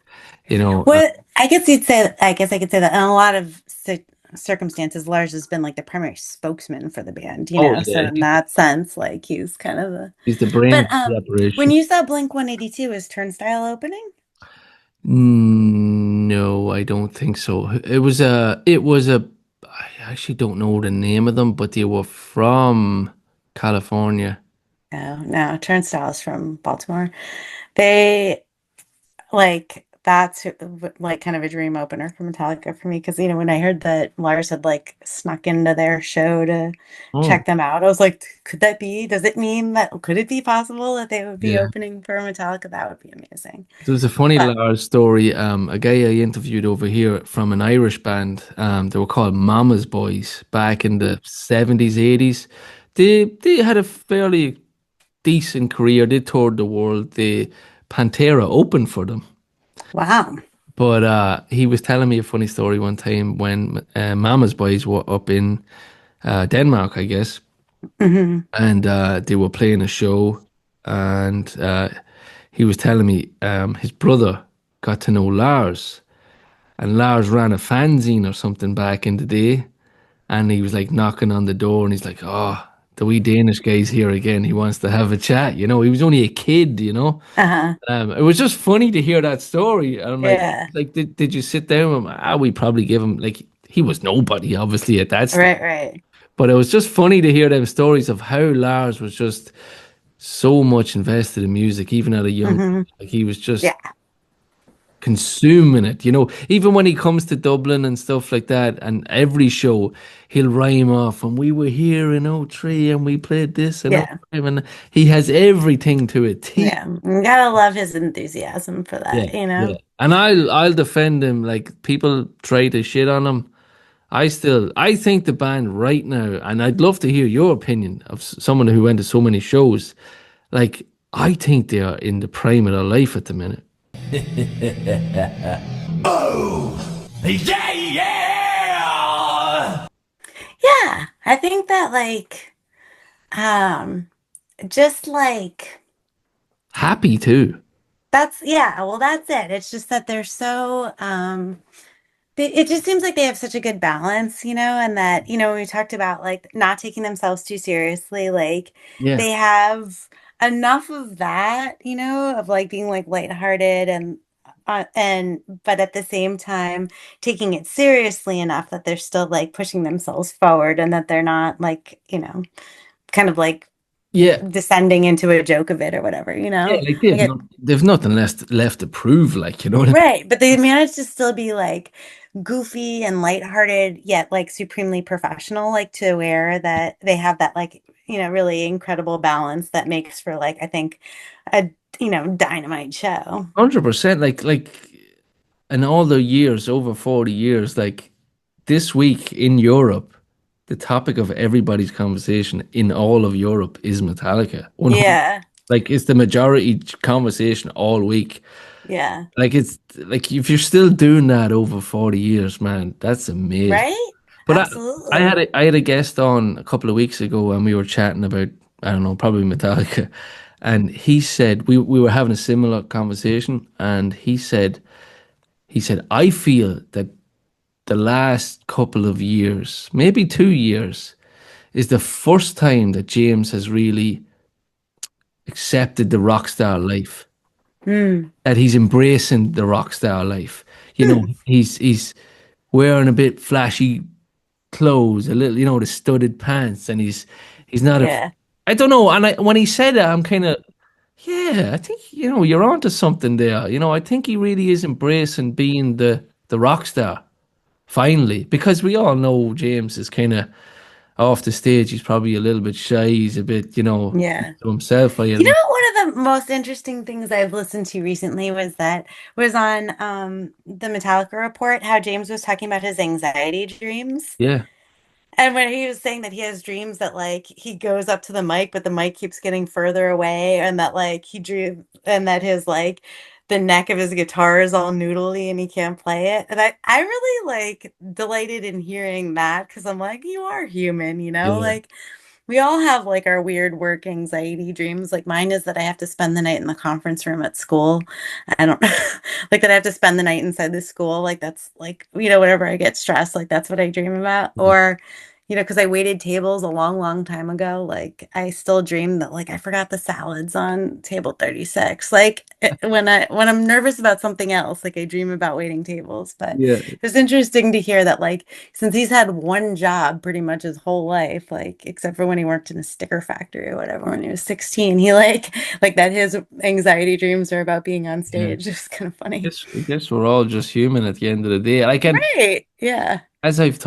You know, What I guess I could say that in a lot of circumstances, Lars has been like the primary spokesman for the band, oh so yeah, in that sense, like he's kind of he's the brains but of the when operation. you saw Blink 182, is Turnstile opening? No, I don't think so. It was a. I actually don't know the name of them, but they were from California. No, no, Turnstile's from Baltimore. They like that's like kind of a dream opener for Metallica for me because when I heard that Lars had like snuck into their show to Oh, check them out, I was like, could that be? Does it mean that could it be possible that they would be yeah. opening for Metallica? That would be amazing. There's a funny But Lars story. A guy I interviewed over here from an Irish band. They were called Mama's Boys back in the 70s, 80s. They had a fairly decent career. They toured the world. The Pantera opened for them. wow. But he was telling me a funny story one time when Mama's Boys were up in Denmark, I guess, Hmm. and they were playing a show, and he was telling me his brother got to know Lars, and Lars ran a fanzine or something back in the day, and he was like knocking on the door, and he's like, "Oh, the wee Danish guy's here again. He wants to have a chat." He was only a kid, you know. Uh-huh. It was just funny to hear that story. And I'm Yeah. like, did you sit down with him? We probably give him like he was nobody, obviously at that stage. Right, right. But it was just funny to hear them stories of how Lars was just so much invested in music, even at a young Hmm. age. Like he was just Yeah. consuming it. Even when he comes to Dublin and stuff like that, and every show he'll rhyme off, and we were here in '03 and we played this and Yeah. '05, and he has everything to a T. Yeah. You gotta love his enthusiasm for Yeah, that, yeah. And I'll defend him. Like people try to shit on him. I think the band right now, and I'd love to hear your opinion of someone who went to so many shows. Like I think they are in the prime of their life at the minute. Yeah, yeah! Yeah. I think that like um just like Happy too. that's it. It's just that they're so it just seems like they have such a good balance, and that, we talked about like not taking themselves too seriously, like Yeah. they have enough of that, of like being like lighthearted and but at the same time taking it seriously enough that they're still like pushing themselves forward and that they're not like, kind of like Yeah. descending into a joke of it or whatever, Yeah, like Like they've nothing left to prove, like, you know what I mean? right, but they managed to still be like goofy and lighthearted, yet like supremely professional, like to where that they have that like, really incredible balance that makes for like, I think a, dynamite show. 100%. Like in all the years, over 40 years, like this week in Europe, the topic of everybody's conversation in all of Europe is Metallica. 100. Yeah, Like it's the majority conversation all week. yeah, Like it's like if you're still doing that over 40 years, man, that's amazing. right? But Absolutely. I had a guest on a couple of weeks ago and we were chatting about, I don't know, probably Metallica. And he said we were having a similar conversation and he said, I feel that the last couple of years, maybe 2 years, is the first time that James has really accepted the rock star life. Hmm. That he's embracing the rock star life. Hmm. He's wearing a bit flashy clothes, a little, the studded pants, and he's not a. Yeah. I don't know. And when he said that, I'm kind of, yeah, I think you're onto something there. I think he really is embracing being the rock star finally, because we all know James is kind of off the stage. He's probably a little bit shy. He's a bit, Yeah. to himself. You know, one of the most interesting things I've listened to recently was on the Metallica report, how James was talking about his anxiety dreams. Yeah, And when he was saying that he has dreams that like he goes up to the mic, but the mic keeps getting further away, and that like he drew and that his like the neck of his guitar is all noodly and he can't play it. And I really like delighted in hearing that because I'm like, you are human, yeah, like we all have like our weird work anxiety dreams. Like mine is that I have to spend the night in the conference room at school. I don't like that I have to spend the night inside the school. Like that's like, whenever I get stressed, like that's what I dream about. yeah. Or, because I waited tables a long, long time ago. Like I still dream that like I forgot the salads on table 36. Like when I'm nervous about something else, like I dream about waiting tables. But Yeah, it's interesting to hear that like since he's had one job pretty much his whole life, like except for when he worked in a sticker factory or whatever when he was 16, he like that his anxiety dreams are about being on yeah. stage. It's kind of funny. I guess we're all just human at the end of the day. Like, and Right. Yeah. as I've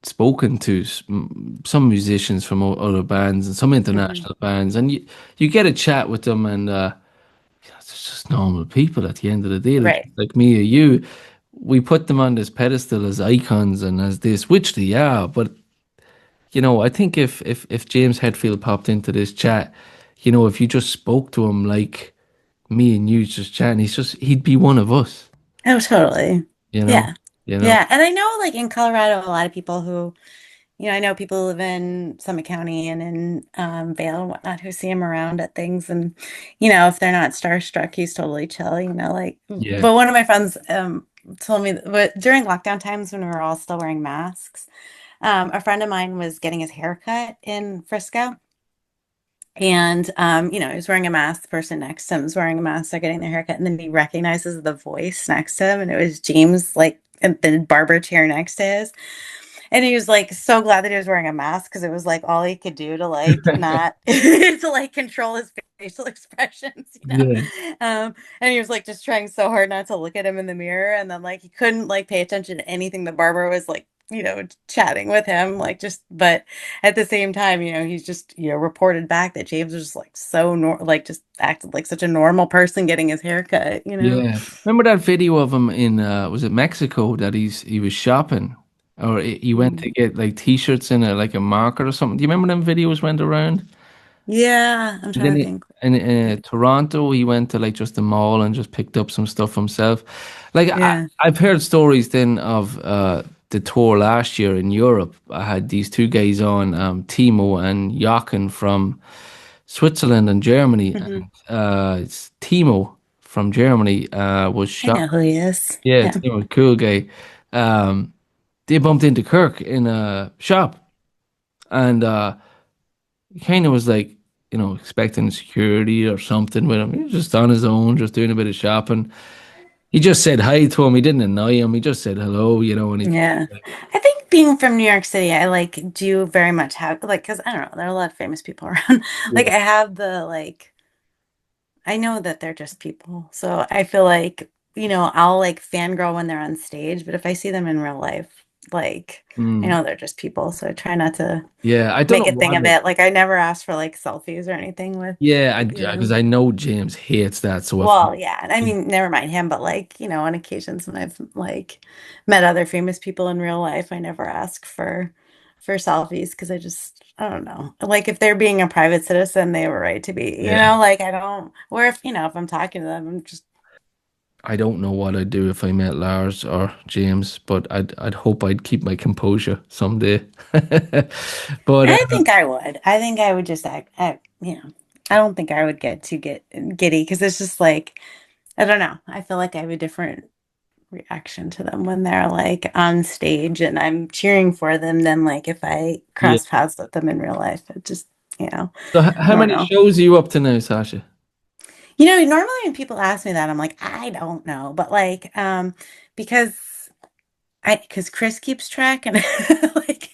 spoken to some musicians from other bands and some Hmm. international bands, and you get a chat with them, and it's just normal people at the end of the day, Right. like me or you. We put them on this pedestal as icons and as this, which they are. But I think if James Hetfield popped into this chat, if you just spoke to him like me and you just chatting, he'd be one of us. Oh, totally. You know, Yeah. you know. Yeah. And I know like in Colorado, a lot of people who, I know people who live in Summit County and in Vail and whatnot who see him around at things. And, if they're not starstruck, he's totally chill, like, Yeah. but one of my friends told me that during lockdown times when we were all still wearing masks, a friend of mine was getting his hair cut in Frisco. And he was wearing a mask. The person next to him was wearing a mask. They're getting their haircut, and then he recognizes the voice next to him, and it was James, like in the barber chair next to his. And he was like so glad that he was wearing a mask because it was like all he could do to like not to like control his facial expressions. Yeah. And he was like just trying so hard not to look at him in the mirror, and then like he couldn't like pay attention to anything the barber was like chatting with him like just but at the same time he's just reported back that James was just like so like just acted like such a normal person getting his hair cut. Yeah. Remember that video of him in was it Mexico that he was shopping or he went to Mm. get like t-shirts in a like a market or something. Do you remember them videos went around? Yeah, I'm And trying then to think. in Toronto, he went to like just the mall and just picked up some stuff himself. Like Yeah. I've heard stories then of the tour last year in Europe. I had these two guys on, Timo and Jochen from Switzerland and Germany, Hmm. and it's Timo from Germany was I know shot. who he is. Yeah, Yeah. Timo, cool guy. Um, they bumped into Kirk in a shop, and he kind of was like, expecting security or something with him. He was just on his own, just doing a bit of shopping. He just said hi to him. He didn't annoy him. He just said hello, and he, Yeah. I think being from New York City, I like do very much have like because I don't know, there are a lot of famous people around. Like yeah, I have the like I know that they're just people. So I feel like, I'll like fangirl when they're on stage, but if I see them in real life, like I mm, know they're just people. So I try not to yeah. I don't make know a thing what of it. it. Like I never ask for like selfies or anything with, Yeah, you because know. I know James hates that. So if Well, yeah. I mean, never mind him, but like, on occasions when I've like met other famous people in real life, I never ask for selfies because I don't know. Like if they're being a private citizen, they have a right to be, yeah, like I don't or if I'm talking to them, I'm just I don't know what I'd do if I met Lars or James, but I'd hope I'd keep my composure someday. But I think I would. I think I would just I don't think I would get giddy because it's just like I don't know. I feel like I have a different reaction to them when they're like on stage and I'm cheering for them than like if I yeah. cross paths with them in real life. It just, So I how don't many know. shows are you up to now, Sasha? Normally when people ask me that, I'm like, I don't know. But like, because because Chris keeps track and like,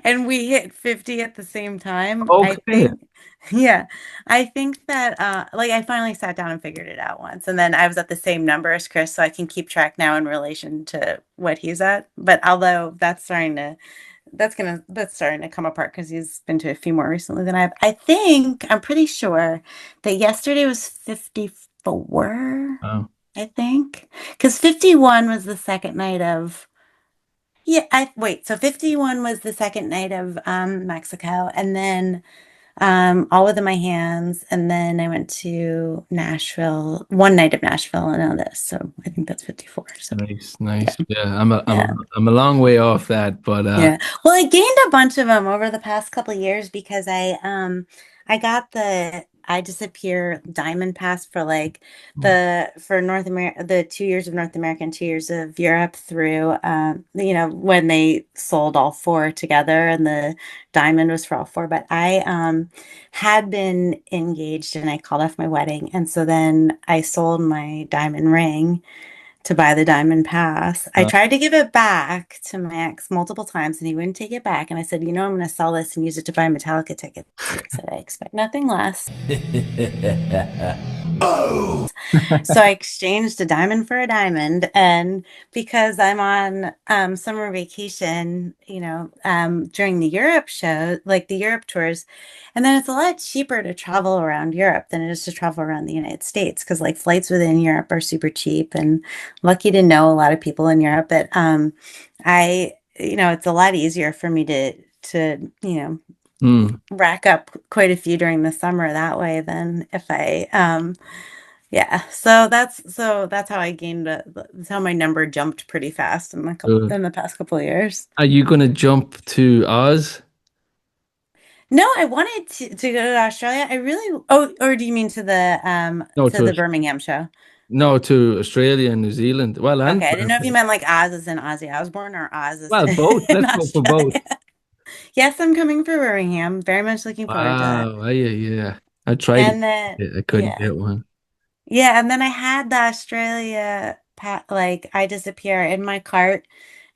and we hit 50 at the same time. I Okay. think, yeah, I think that, like, I finally sat down and figured it out once. And then I was at the same number as Chris, so I can keep track now in relation to what he's at. But although that's starting to come apart because he's been to a few more recently than I'm pretty sure that yesterday was 54, Oh, I think. Because 51 was the second night of yeah, I wait, so 51 was the second night of Mexico and then All Within My Hands and then I went to Nashville, one night of Nashville and now this. So I think that's 54. So nice, nice. Yeah, yeah. I'm a long way off that, but Yeah. Well, I gained a bunch of them over the past couple of years because I got the I Disappear Diamond Pass for like the for North America, the 2 years of North America and 2 years of Europe through when they sold all four together and the diamond was for all four. But I had been engaged and I called off my wedding, and so then I sold my diamond ring to buy the diamond pass. I Uh, tried to give it back to my ex multiple times and he wouldn't take it back. And I said, I'm going to sell this and use it to buy Metallica tickets. And he said, I expect nothing less. So I exchanged a diamond for a diamond. And because I'm on summer vacation, during the Europe show, like the Europe tours, and then it's a lot cheaper to travel around Europe than it is to travel around the United States because like flights within Europe are super cheap and lucky to know a lot of people in Europe. But it's a lot easier for me to mm, rack up quite a few during the summer that way than if I yeah, so that's how I that's how my number jumped pretty fast good. in the past couple of years. Are you gonna jump to Oz? No, I wanted to go to Australia. I really or do you mean No, to the Birmingham show? no, to Australia and New Zealand. Well, and Okay, I didn't know if you Perth. meant like Oz as in Ozzy Osbourne or Oz as Well, both. in Let's go for both. Australia. Yes, I'm coming for Birmingham. Very much looking forward to that. Wow. Yeah, yeah. I tried And then it. I couldn't yeah. get one. Yeah, and then I had the like I Disappear in my cart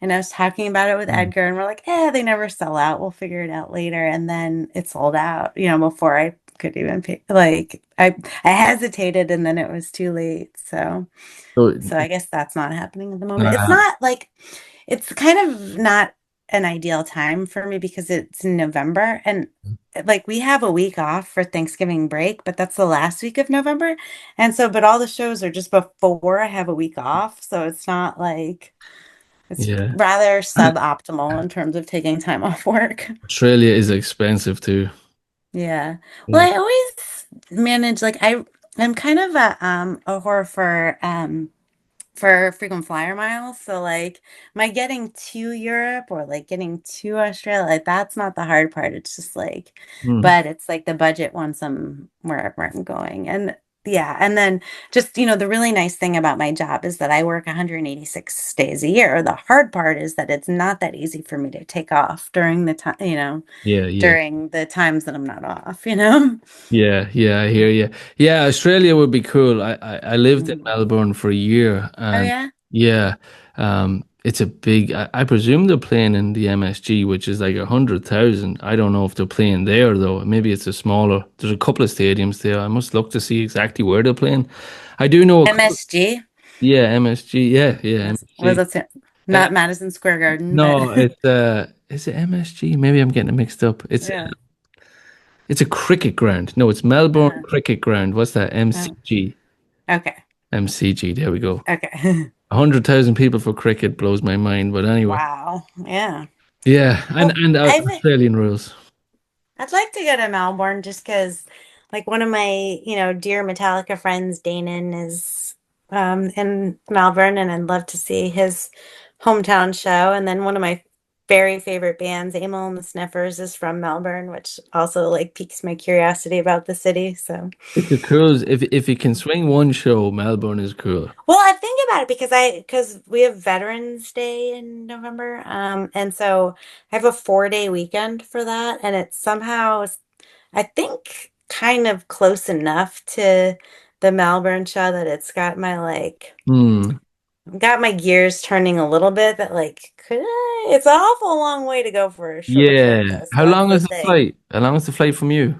and I was talking about it with Mm. Edgar and we're like, they never sell out. We'll figure it out later. And then it sold out, before I could even pay. Like I hesitated and then it was too late. So, So I guess that's not happening at the moment. It's uh, not like it's kind of not an ideal time for me because it's in November and like we have a week off for Thanksgiving break, but that's the last week of November. And so, but all the shows are just before I have a week off. So it's not like it's yeah. rather And suboptimal in terms of taking time off work. Australia is expensive too. Yeah. Yeah. Well, I always manage like I'm kind of a whore for frequent flyer miles. So like my getting to Europe or like getting to Australia, like that's not the hard part. It's just like, Mm. but it's like the budget once I'm wherever I'm going. And yeah, and then just, the really nice thing about my job is that I work 186 days a year. The hard part is that it's not that easy for me to take off during the time, Yeah, yeah. during the times that I'm not off. Yeah, yeah, I hear you. Yeah, Australia would be cool. I lived in Mhm. Melbourne for a year Oh and yeah. yeah, it's a big I presume they're playing in the MSG, which is like 100,000. I don't know if they're playing there though. Maybe it's a smaller. There's a couple of stadiums there. I must look to see exactly where they're playing. I do know a couple, MSG. yeah, MSG. Yeah, yeah, Was MSG. that Uh, not Madison Square Garden, but no, it's is it MSG? Maybe I'm getting it mixed up. yeah. It's a cricket ground. No, it's Melbourne Uh-huh. Cricket Ground. What's that? Oh, MCG. okay. MCG. There we go. Okay. 100,000 people for cricket blows my mind. But anyway, Wow. Yeah. yeah, and Well, Australian rules. I'd like to go to Melbourne just because, like, one of my, dear Metallica friends, Danon, is in Melbourne, and I'd love to see his hometown show. And then one of my very favorite bands, Amyl and the Sniffers, is from Melbourne, which also like piques my curiosity about the city. So. It's a cruise. If you can swing one show, Melbourne is cool. Well, I think about it because we have Veterans Day in November, and so I have a 4-day weekend for that, and it's somehow I think kind of close enough to the Melbourne show that it's Hmm. got my gears turning a little bit. That like could I? It's an awful long way to go for a short trip, Yeah. though. So How that's long the is the thing. flight? How long is the flight from you?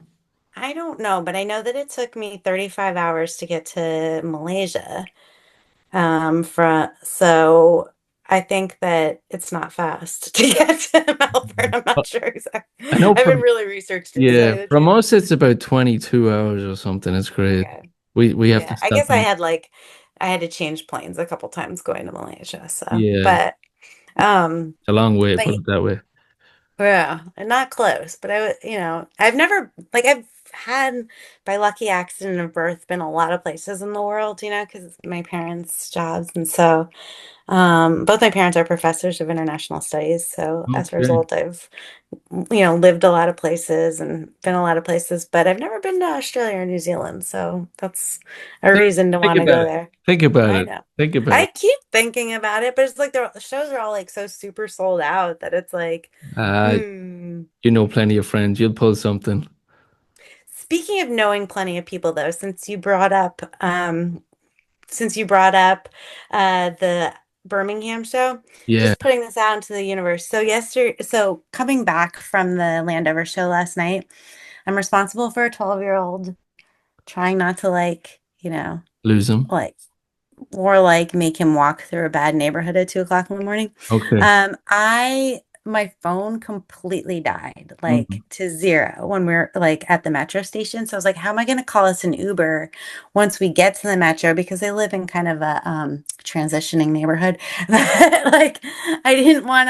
I don't know, but I know that it took me 35 hours to get to Malaysia. From so I think that it's not fast to get to Melbourne. I'm not sure exactly. I know I haven't from really researched it to tell yeah, you the from truth. us it's about 22 hours or something. It's crazy. Okay. We have to Yeah. I stop guess in. I had to change planes a couple times going to Malaysia. So, Yeah, um, it's a long way, but put it that way. yeah, and not close. But I've never like had, by lucky accident of birth, been a lot of places in the world, because my parents' jobs. And so both my parents are professors of international studies. So as a Okay. result, I've, lived a lot of places and been a lot of places, but I've never been to Australia or New Zealand. So that's a Think, reason to think want to about go it. there. Think about I it. know. Think about I it. keep thinking about it, but it's like the shows are all like so super sold out that it's like, Uh, hmm. you know plenty of friends. You'll pull something. Speaking of knowing plenty of people, though, since you brought up the Birmingham show, Yeah, just putting this out into the universe. So coming back from the Landover show last night, I'm responsible for a 12-year-old trying not to lose them. like or like make him walk through a bad neighborhood at 2 o'clock in the morning. Okay. My phone completely died, like Mhm. to zero when we are like at the metro station. So I was like, how am I going to call us an Uber once we get to the metro? Because they live in kind of a transitioning neighborhood. Like I didn't want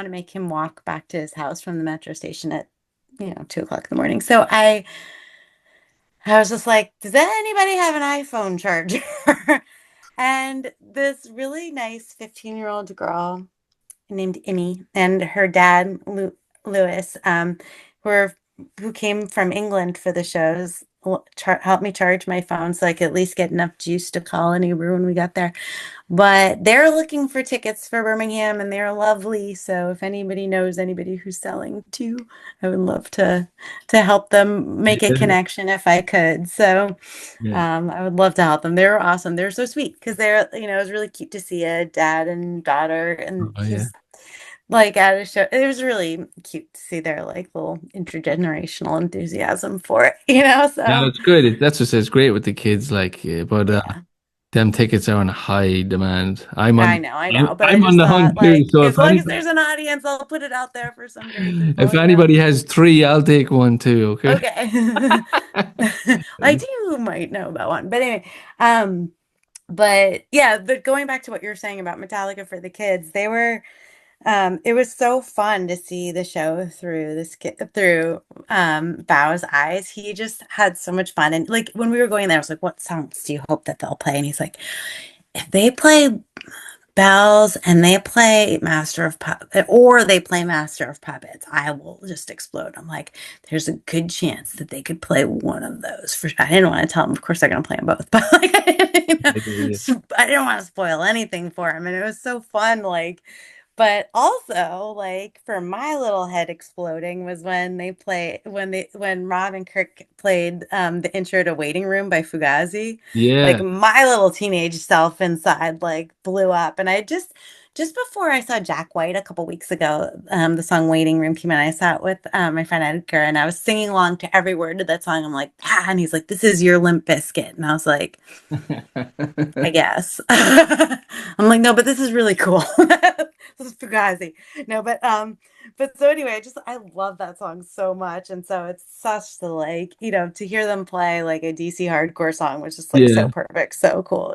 to make him walk back to his house from the metro station at 2 o'clock in the morning. So I was just like, does anybody have an iPhone charger? And this really nice 15-year-old girl named Emmy and her dad, Lewis, were who came from England for the shows, helped me charge my phone so I could at least get enough juice to call an Uber when we got there. But they're looking for tickets for Birmingham and they're lovely. So if anybody knows anybody who's selling too, I would love to help them make a Yeah, connection if I could. So yeah. I would love to help them. They were awesome. They're so sweet because it was really cute to see a dad and daughter and Oh, yeah. he's like at a show. It was really cute to see their like little intergenerational enthusiasm for it. Yeah, So it's good. That's what says great with the kids. Like, but yeah. them tickets are on high demand. I I'm know, but I I'm on just the hunt thought too. like So as long as there's an audience, I'll put it out there for some great if people. anybody has three, I'll take one too. Okay. Okay. I do might know about one. But anyway, but yeah, but going back to what you were saying about Metallica for the kids, it was so fun to see the show through this kid through Bao's eyes. He just had so much fun. And like when we were going there, I was like, what songs do you hope that they'll play? And he's like, if they play Bells and they play Master of Puppets or they play Master of Puppets, I will just explode. I'm like, there's a good chance that they could play one of those. I didn't want to tell them, of course they're gonna play them both, but like Yeah. I didn't want to spoil anything for him. And it was so fun, like, but also like for my little head exploding was when Rob and Kirk played the intro to Waiting Room by Fugazi. Like Yeah. my little teenage self inside like blew up. And just before I saw Jack White a couple weeks ago, the song Waiting Room came out. I saw it with my friend Edgar and I was singing along to every word of that song. I'm like, ah, and he's like, this is your Limp Bizkit. And I was like, I guess. I'm like, no, but this is really cool. This is Fugazi. No, but so anyway, I love that song so much. And so it's such the like, to hear them play like a DC hardcore song was just like so Yeah. perfect, so cool.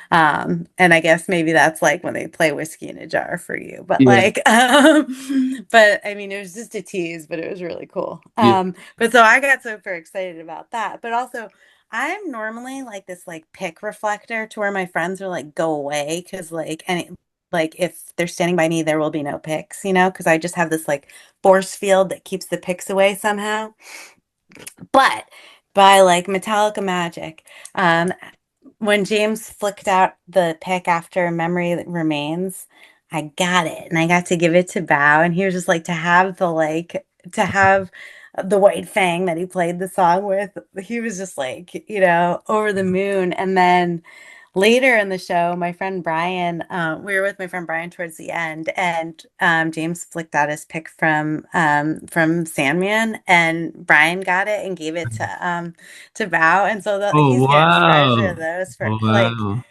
And I guess maybe that's like when they play Whiskey in a Jar for you. But Yeah. like but I mean it was just a tease, but it was really cool. Yeah. But so I got super excited about that. But also I'm normally like this like pick reflector to where my friends are like go away because like if they're standing by me there will be no picks, because I just have this like force field that keeps the picks away somehow. But by like Metallica magic, um when James flicked out the pick after Memory Remains, I got it and I got to give it to Bao and he was just like to have the White Fang that he played the song with. He was just like, over the moon. And then later in the show, my friend Brian, we were with my friend Brian towards the end, and James flicked out his pick from Sandman, and Brian got it and gave it to Bao, and so Oh, he's gonna treasure wow. those for like Wow.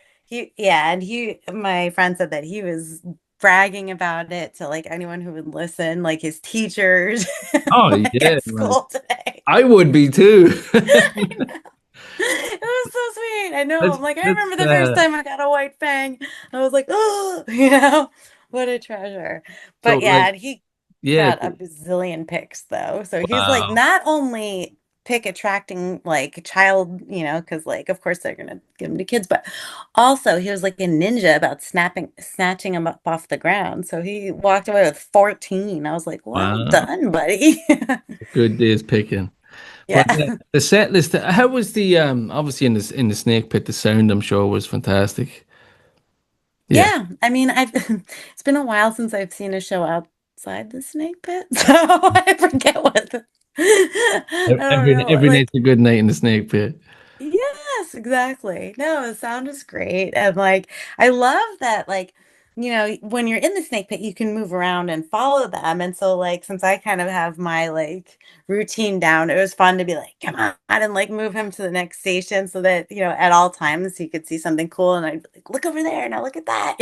my friend said that he was bragging about it to like anyone who would listen, like his teachers, Oh, like yeah, at man. school today. I would be too. I know. It was so sweet. I know. That's I'm like, I that's remember the first time I got a white fang. I was like, oh, what a treasure. so But yeah, like and he, Yeah. got a bazillion pics though. So he's like not only pick attracting like child, because like of course they're gonna give him to kids, but also he was like a ninja about snatching him up off the ground. So he walked away with 14. I was like, well Wow. done, buddy. Good days picking. But Yeah. the set list, how was the obviously in the snake pit, the sound I'm sure was fantastic. Yeah. Yeah. I mean, I've it's been a while since I've seen a show outside the snake pit, so I forget what I don't know. Every Like night's a good night in the snake pit. yes, exactly. No, the sound is great. And like I love that like, when you're in the snake pit, you can move around and follow them. And so like since I kind of have my like routine down, it was fun to be like, come on, and like move him to the next station so that, at all times he could see something cool and I'd be like, look over there, now look at that,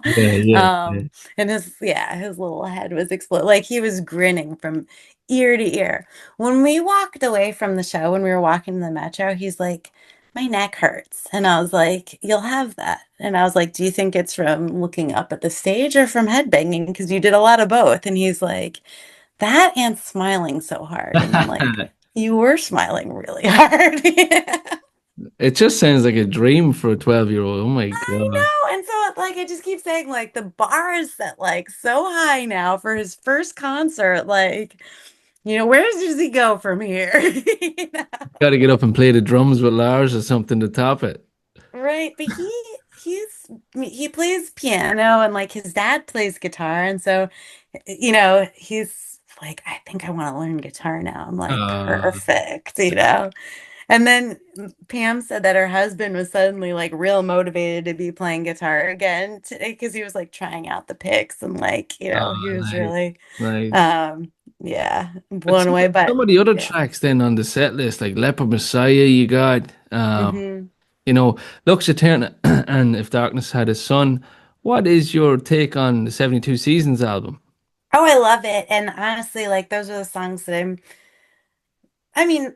Yeah, yeah, yeah. And his little head was exploding. Like he was grinning from ear to ear. When we walked away from the show, when we were walking in the metro, he's like, my neck hurts. And I was like, you'll have that. And I was like, do you think it's from looking up at the stage or from headbanging? Because you did a lot of both. And he's like, that and smiling so hard. And I'm like, you were smiling really hard. It just sounds like a dream for a 12-year-old. Oh my I God. know. And so like I just keep saying like the bar is set like so high now for his first concert. Like, where does he go from here? You know? Got to get up and play the drums with Lars or something to top it. Right, but he plays piano and like his dad plays guitar and so he's like I think I want to learn guitar now. I'm like Uh, perfect. And then Pam said that her husband was suddenly like real motivated to be playing guitar again today because he was like trying out the picks and like he was nice, really nice. um yeah, But blown away, but some of the other yeah. tracks then on the set list, like Leper Messiah, you got, hmm you know, Lux Eterna and If Darkness Had a Son. What is your take on the 72 Seasons album? Oh, I love it. And honestly, like those are the songs that I mean,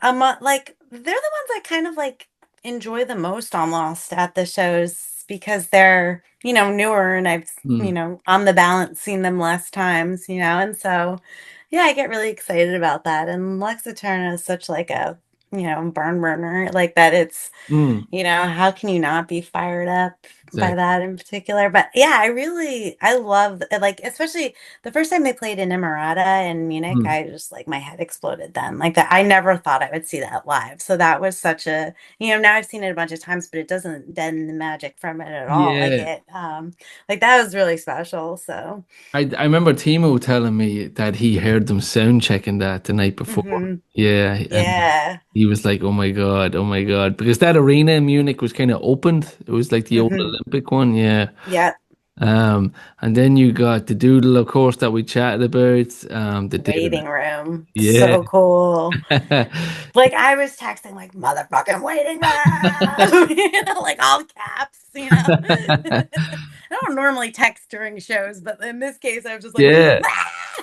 like they're the ones I kind of like enjoy the most almost at the shows because they're, newer and I've, Hmm. on the balance seen them less times, and so yeah, I get really excited about that. And Lex Eterna is such like a, barn burner, like that it's Mm, how can you not be fired up by exactly. that in particular? But yeah, I love like especially the first time they played in Emirata in Munich, Mm. I just like my head exploded then. Like that I never thought I would see that live. So that was such a, now I've seen it a bunch of times, but it doesn't deaden the magic from it at all. Yeah. Like that was really special. So I remember Timo telling me that he heard them sound checking that the night before. mhm. Yeah, and Yeah. he was like, oh my God," because that arena in Munich was kind of opened. It was like the old hmm Olympic one, yeah. Yeah. And then you got the doodle, of course, that we chatted about. The Waiting David, room. yeah. So cool. Like I was texting like motherfucking waiting room, like all caps. I don't normally text during shows, but in this case, I was just like, Yeah,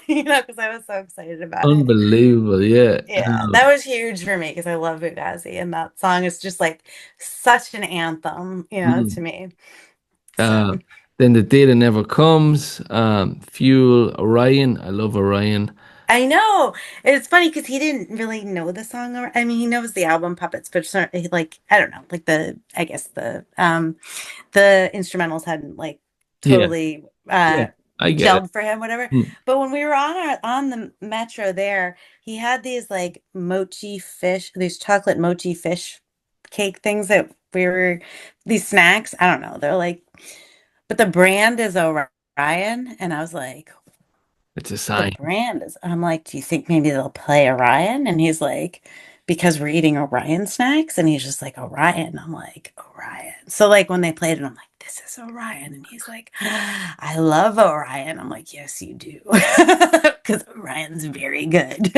because I was so excited about it. unbelievable, yeah. Yeah, that was huge for me because I love Fugazi, and that song is just like such an anthem, Mm. to me. So. Uh, then the day that never comes. Fuel, Orion. I love Orion. I know. It's funny because he didn't really know the song. Or, I mean, he knows the album Puppets, but like I don't know, like I guess the instrumentals hadn't like Yeah, totally yeah, I get it. gelled for him, whatever. Mm. But when we were on the metro there, he had these like mochi fish, these chocolate mochi fish cake things that we were these snacks. I don't know. They're like, but the brand is Orion, and I was like, It's a the sign. brand is. I'm like, do you think maybe they'll play Orion? And he's like, because we're eating Orion snacks. And he's just like, Orion. I'm like, Orion. So like when they played it, I'm like, this is Orion. And he's like, I love Orion. I'm like, yes, you do. Because Orion's very good.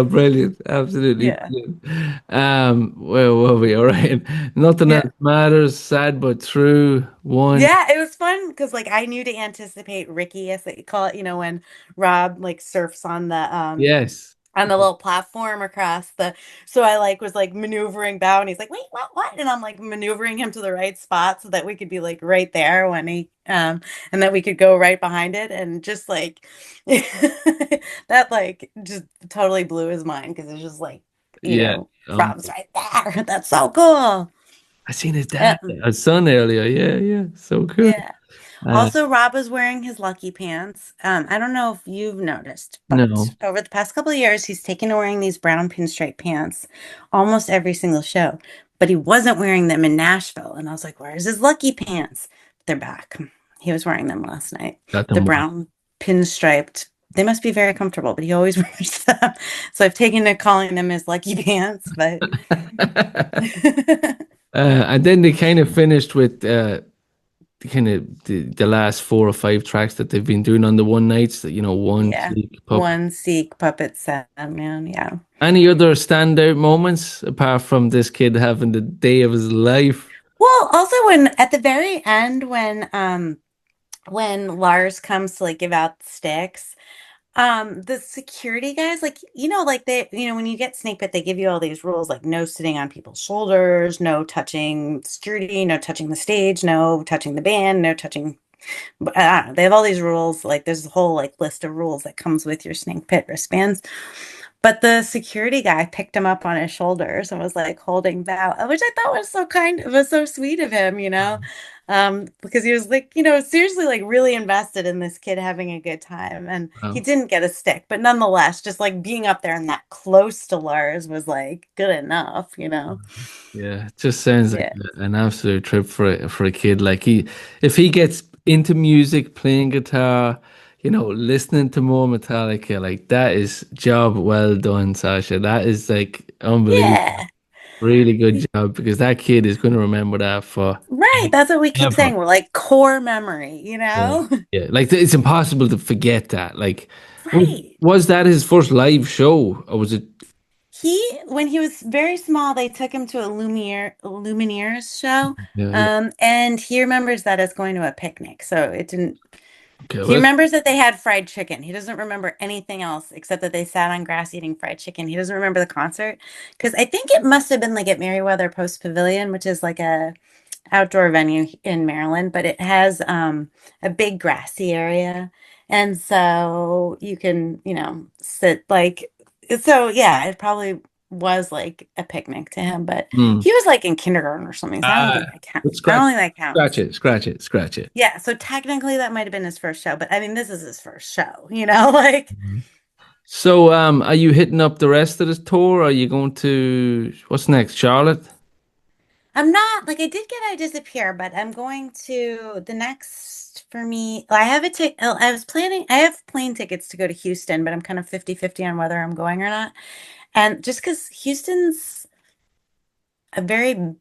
Brilliant. Absolutely Yeah. brilliant. Where were we? All right. Nothing Yeah. else matters. Sad but true. One. Yeah, it was fun because like I knew to anticipate Ricky, as they call it, when Rob like surfs on the Yes. on the little platform across the so I like was like maneuvering bow and he's like, wait, what? And I'm like maneuvering him to the right spot so that we could be like right there when he and that we could go right behind it and just like that like just totally blew his mind because it's just like, Yeah. Rob's right there. That's so cool. I seen his dad, Um, his son earlier. Yeah, yeah. So cool. yeah. Uh, Also, Rob was wearing his lucky pants. I don't know if you've noticed, but no, over the past couple of years, he's taken to wearing these brown pinstripe pants almost every single show. But he wasn't wearing them in Nashville. And I was like, where's his lucky pants? They're back. He was wearing them last night. got The them back. brown pinstriped. They must be very comfortable, but he always wears them. So I've taken to calling them his lucky pants, but And then they kind of finished with the last 4 or 5 tracks that they've been doing on the one nights that one yeah. sleep pup. One Seek Puppet Sandman. Yeah. Any other standout moments apart from this kid having the day of his life? Well, also when at the very end when Lars comes to like give out the sticks, the security guys like like they when you get snake bit they give you all these rules like no sitting on people's shoulders, no touching security, no touching the stage, no touching the band, no touching I don't know, they have all these rules like there's a whole like list of rules that comes with your snake pit wristbands. But the security guy picked him up on his shoulders and was like holding Val, which I thought was so kind. It was so sweet of him, because he was like, seriously, like really invested in this kid having a good time. And he Wow. didn't get a stick, but nonetheless, just like being up there and that close to Lars was like good enough. Yeah, it just sounds like Yeah. an absolute trip for a kid. Like if he gets into music, playing guitar, listening to more Metallica, like that is job well done, Sasha. That is like unbelievable. Yeah. Really good job because that kid is going to remember that for Right. That's what we keep ever. saying. We're like core memory, you Yeah. know? Yeah, like it's impossible to forget that. Like, was, Right. was that his first live show, or was it? When he was very small, they took him to a Lumineers show, Yeah, yeah. and he remembers that as going to a picnic. So it didn't. Okay, He well, remembers that they had fried chicken. He doesn't remember anything else except that they sat on grass eating fried chicken. He doesn't remember the concert because I think it must have been like at Merriweather Post Pavilion, which is like a outdoor venue in Maryland, but it has a big grassy area. And so you can, sit like, so yeah, it probably was like a picnic to him, but hmm. he was like in kindergarten or something. So I don't think that counts. Let's I don't scratch, think that scratch counts. it, scratch it, scratch it. Yeah. So technically that might have been his first show, but I mean, this is his first show, like Mhm. So, are you hitting up the rest of this tour? Are you going to what's next, Charlotte? I'm not like I did get I disappear, but I'm going to the next for me. I have a ticket. I was planning. I have plane tickets to go to Houston, but I'm kind of 50-50 on whether I'm going or not. And just because Houston's a very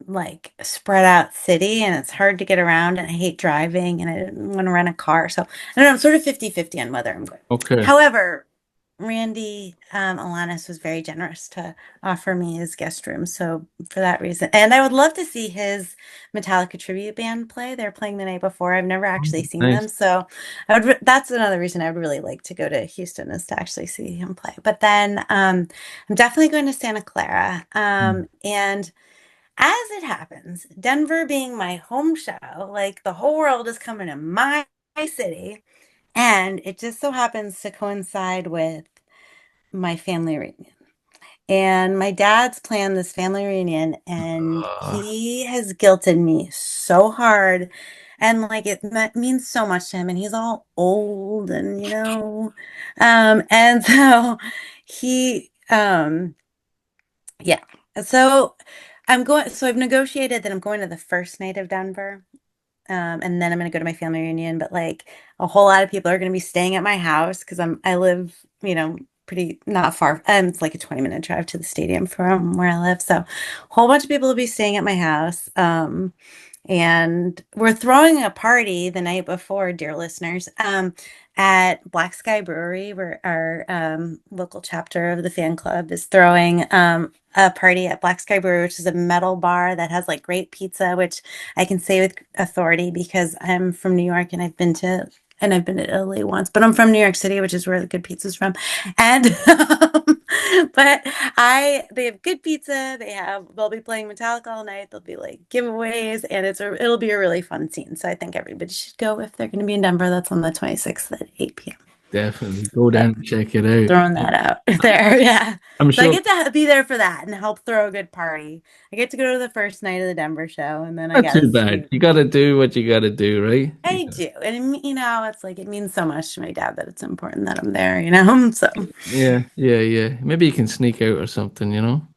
like spread out city and it's hard to get around and I hate driving and I didn't want to rent a car. So I don't know, I'm sort of 50-50 on whether I'm going. Okay. However, Randy Alanis was very generous to offer me his guest room. So for that reason, and I would love to see his Metallica tribute band play. They're playing the night before. I've never actually seen Nice. them. So that's another reason I would really like to go to Houston is to actually see him play. But then I'm definitely going to Santa Clara. And as it happens, Denver being my home show, like the whole world is coming to my city. And it just so happens to coincide with my family reunion. And my dad's planned this family reunion, and Uh, he has guilted me so hard. And like it means so much to him, and he's all old, and and so he, yeah. So so I've negotiated that I'm going to the first night of Denver. And then I'm gonna go to my family reunion, but like a whole lot of people are gonna be staying at my house because I live, pretty not far. It's like a 20-minute drive to the stadium from where I live. So a whole bunch of people will be staying at my house. And we're throwing a party the night before, dear listeners, at Black Sky Brewery, where our local chapter of the fan club is throwing a party at Black Sky Brewery, which is a metal bar that has like great pizza, which I can say with authority because I'm from New York and I've been to and I've been to Italy once, but I'm from New York City, which is where the good pizza's from. And but they have good pizza. They'll be playing Metallica all night. There'll be like giveaways, and it'll be a really fun scene. So I think everybody should go if they're going to be in Denver. That's on the 26th at 8 p.m. Definitely go down and check it out. Throwing that out there, yeah. I'm So I sure get to be there for that and help throw a good party. I get to go to the first night of the Denver show, and then I not too guess bad. You got to do what you got to do, right? I do. And it's like it means so much to my dad that it's important that I'm there, you know? So, Yeah, yeah, yeah. Maybe you can sneak out or something, you know?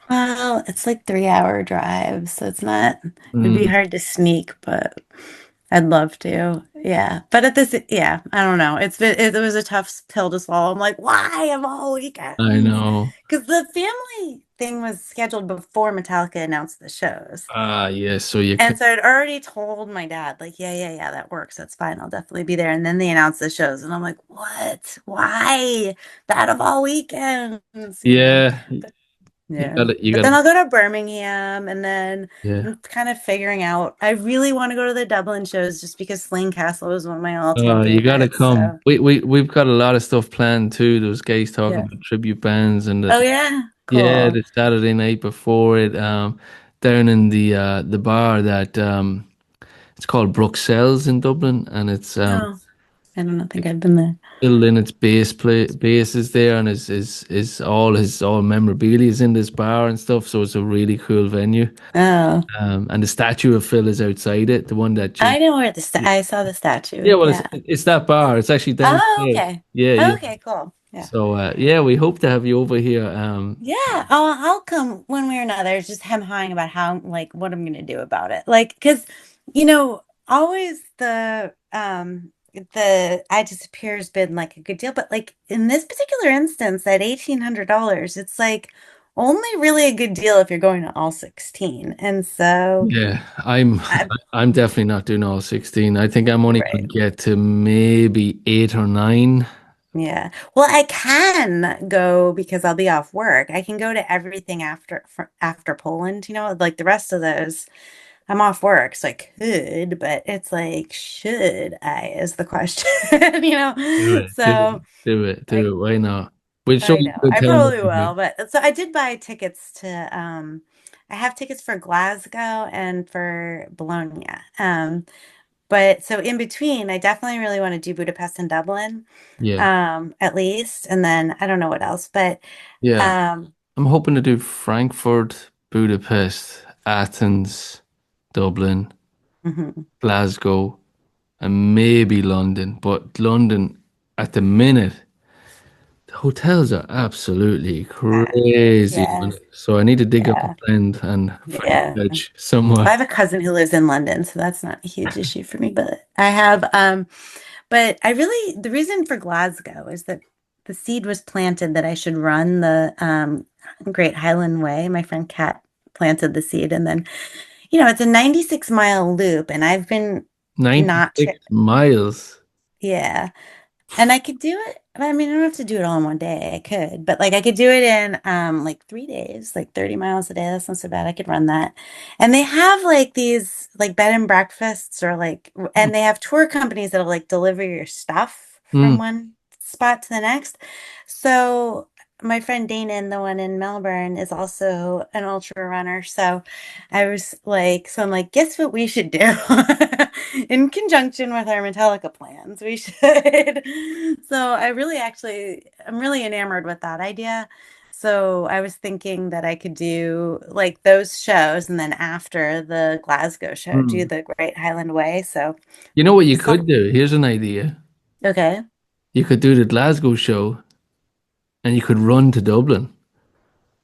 well, it's like 3 hour drive, so it'd be Mm, hard to sneak, but I'd love to. Yeah. But yeah, I don't know. It was a tough pill to swallow. I'm like, why of all I weekends? know. Because the family thing was scheduled before Metallica announced the shows. Ah, yes. So you And could, so I'd already told my dad, like, yeah, yeah, yeah, that works. That's fine. I'll definitely be there. And then they announced the shows, and I'm like, what? Why? That of all weekends, you know? yeah, But, you yeah. got to, you But got then to, I'll go to Birmingham, and then yeah. I'm kind of figuring out. I really want to go to the Dublin shows just because Slane Castle is one of my all-time You got to favorites. come. So, We've got a lot of stuff planned too. Those guys talking yeah. about tribute bands and Oh, yeah. yeah, Cool. the Saturday night before it, down in the bar that it's called Bruxelles in Dublin, and it's Oh, I don't think I've been there. filled in its bass is there, and his all memorabilia is in this bar and stuff. So it's a really cool venue. Oh, And the statue of Phil is outside it, the one that you I know where I saw the statue. yeah, well, Yeah. it's that bar. It's actually Oh, downstairs. okay. Yeah, yeah. Okay, cool. Yeah. So yeah, we hope to have you over here. Yeah, I'll come one way or another. It's just hem hawing about how, like, what I'm gonna do about it. Like, because, always the I Disappear has been like a good deal, but like in this particular instance, at $1,800, it's like only really a good deal if you're going to all 16. And so Yeah, I I'm definitely not doing all 16. I think I'm only going right. to get to maybe 8 or 9. Yeah. Well, I can go because I'll be off work. I can go to everything after Poland, like the rest of those. I'm off work, so I could, but it's like, should I is the question, you Do know? it, do it, So do it, do I it. Why not? We'll show I you know a good I time probably over here. will, but so I did buy tickets to I have tickets for Glasgow and for Bologna. But so in between, I definitely really want to do Budapest and Dublin, Yeah, at least, and then I don't know what else, but yeah. um I'm hoping to do Frankfurt, Budapest, Athens, Dublin, mhm. Glasgow, and maybe London. But London, at the minute, the hotels are absolutely crazy on Yeah, it. So I need to dig up a yeah, friend and find a yeah. couch Well, I somewhere. have a cousin who lives in London, so that's not a huge issue for me. But the reason for Glasgow is that the seed was planted that I should run the Great Highland Way. My friend Kat planted the seed, and then it's a 96-mile loop, and I've been not, 96 miles. yeah. And I could do it. I mean, I don't have to do it all in one day. I could, but like I could do it in like 3 days, like 30 miles a day. That's not so bad. I could run that. And they have like these like bed and breakfasts or and they have tour companies that'll like deliver your stuff from Mm. one spot to the next. So my friend Dana, the one in Melbourne, is also an ultra runner. So I'm like, guess what we should do? In conjunction with our Metallica plans, we should. So I'm really enamored with that idea. So I was thinking that I could do like those shows and then after the Glasgow show, do Mm. the Great Highland Way. So, You know what you so could do? Here's an idea. okay. You could do the Glasgow show and you could run to Dublin.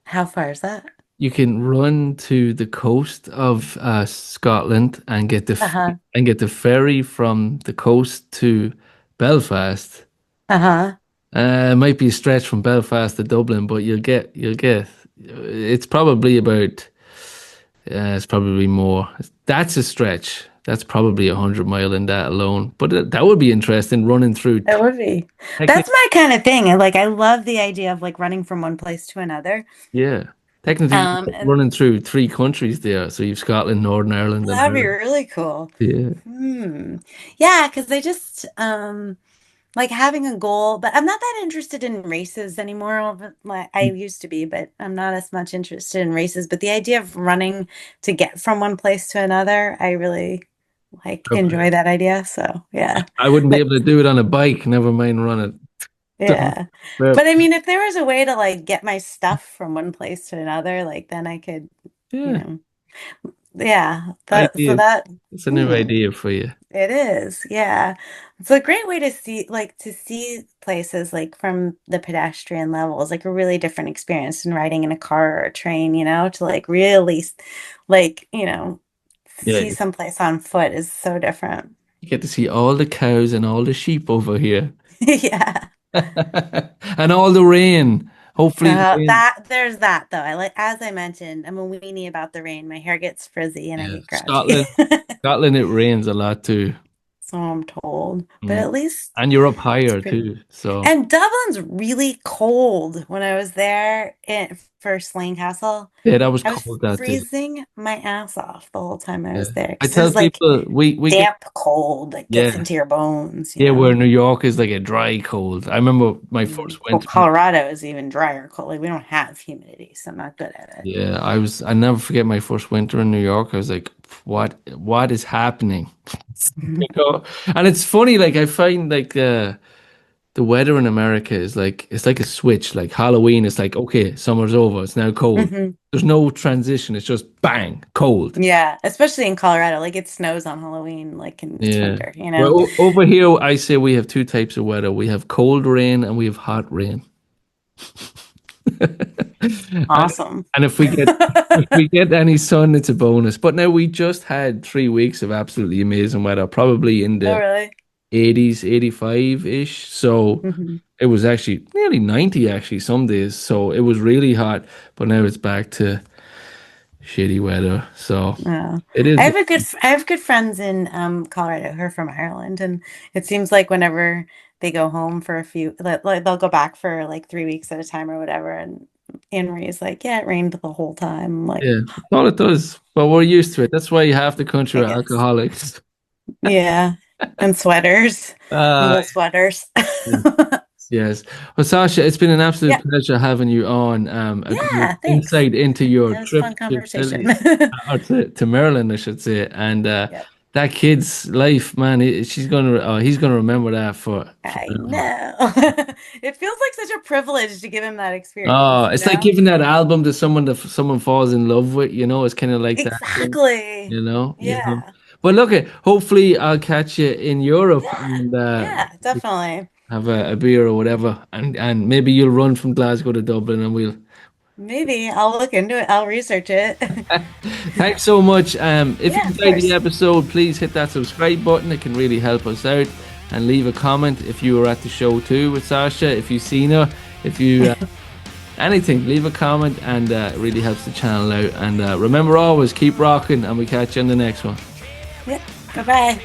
How far is that? You can run to the coast of Scotland and Uh-huh. get the ferry from the coast to Belfast. Uh-huh. It might be a stretch from Belfast to Dublin, but you'll get. It's probably about. It's probably more. That's a stretch. That's probably 100 mile in that alone. But that would be interesting running through. It would be. That's Technically, my kind of thing. I love the idea of like running from one place to another. yeah. Technically, And running through three countries there. So you've Scotland, Northern Ireland, and that'd be Ireland. really cool. Yeah. Hmm. Yeah, because I just like having a goal, but I'm not that interested in races anymore. Like I used to be, but I'm not as much interested in races. But the idea of running to get from one place to another, I really like Okay. enjoy that idea. So yeah. I wouldn't be But able to do it on a bike, never mind run it. So, yeah. but But I mean, if there was a way to like get my stuff from one place to another, like then I could, you yeah, know, yeah. That so idea. that It's a new idea for you. it is, yeah. It's a great way to see places like from the pedestrian level is like a really different experience than riding in a car or a train, to like really like, Yeah, see someplace on foot is so different. you get to see all the cows and all the sheep over here, Yeah. and all the rain. Hopefully, the rain. That there's that though. I like as I mentioned, I'm a weenie about the rain. My hair gets frizzy and I Yeah, get grouchy. Scotland. Scotland, it rains a lot too. So I'm told. But Mm. at least And you're up it's higher pretty. too. So And Dublin's really cold when I was there for Slane Castle. yeah, that was I was cold that day. freezing my ass off the whole time I Yeah, was there I because tell there's like people we get damp cold that gets yeah into your bones, yeah where New York is like a dry cold. I remember my first Well, winter. Colorado is even drier cold. Like we don't have humidity, so I'm not good at it. Yeah, I never forget my first winter in New York. I was like, what is happening? You know? And it's funny, like I find like the weather in America is like it's like a switch. Like Halloween, it's like, okay, summer's over, it's now cold. Hmm. There's no transition, it's just bang, cold. Yeah, especially in Colorado. Like it snows on Halloween, like it's Yeah. winter, Well, over here, I say we have two types of weather. We have cold rain and we have hot rain. And, Awesome. and if we get any sun, it's a bonus. But now we just had 3 weeks of absolutely amazing weather, probably in Oh, the really? 80s, 85-ish. So Hmm. it was actually nearly 90 actually some days. So it was really hot, but now it's back to shitty weather. So Yeah. it is. I have good friends in Colorado who are from Ireland, and it seems like whenever they go home for a few, like they'll go back for like 3 weeks at a time or whatever, and Anne Marie's like, yeah, it rained the whole time. I'm like, Yeah, that's all it does. But we're used to it. That's why half the country I are guess. alcoholics. Yeah. And sweaters, Uh, wool sweaters. yes. Well, Sasha, it's been an absolute Yeah. pleasure having you on. A good Yeah, thanks. insight into your It was a trip fun to conversation. Philly, or to Maryland, I should say. And Yep. that kid's life, man, he's gonna remember that for I know. It feels like such a privilege to give him that experience, Oh, you it's like know? giving that album to someone that someone falls in love with, It's kind of like that thing, Exactly. you know. Yeah. But look, hopefully I'll catch you in Europe Yeah. and Yeah, definitely. have a beer or whatever, and maybe you'll run from Glasgow to Dublin, and we'll. Maybe I'll look into it. I'll research it. Thanks so much. If you Yeah, of enjoyed the course. episode, please hit that subscribe button. It can really help us out, and leave a comment if you were at the show too with Sasha. If you've seen her, if you anything, leave a comment, and it really helps the channel out. And remember, always keep rocking, and we catch you in the next one. Yeah. Bye-bye.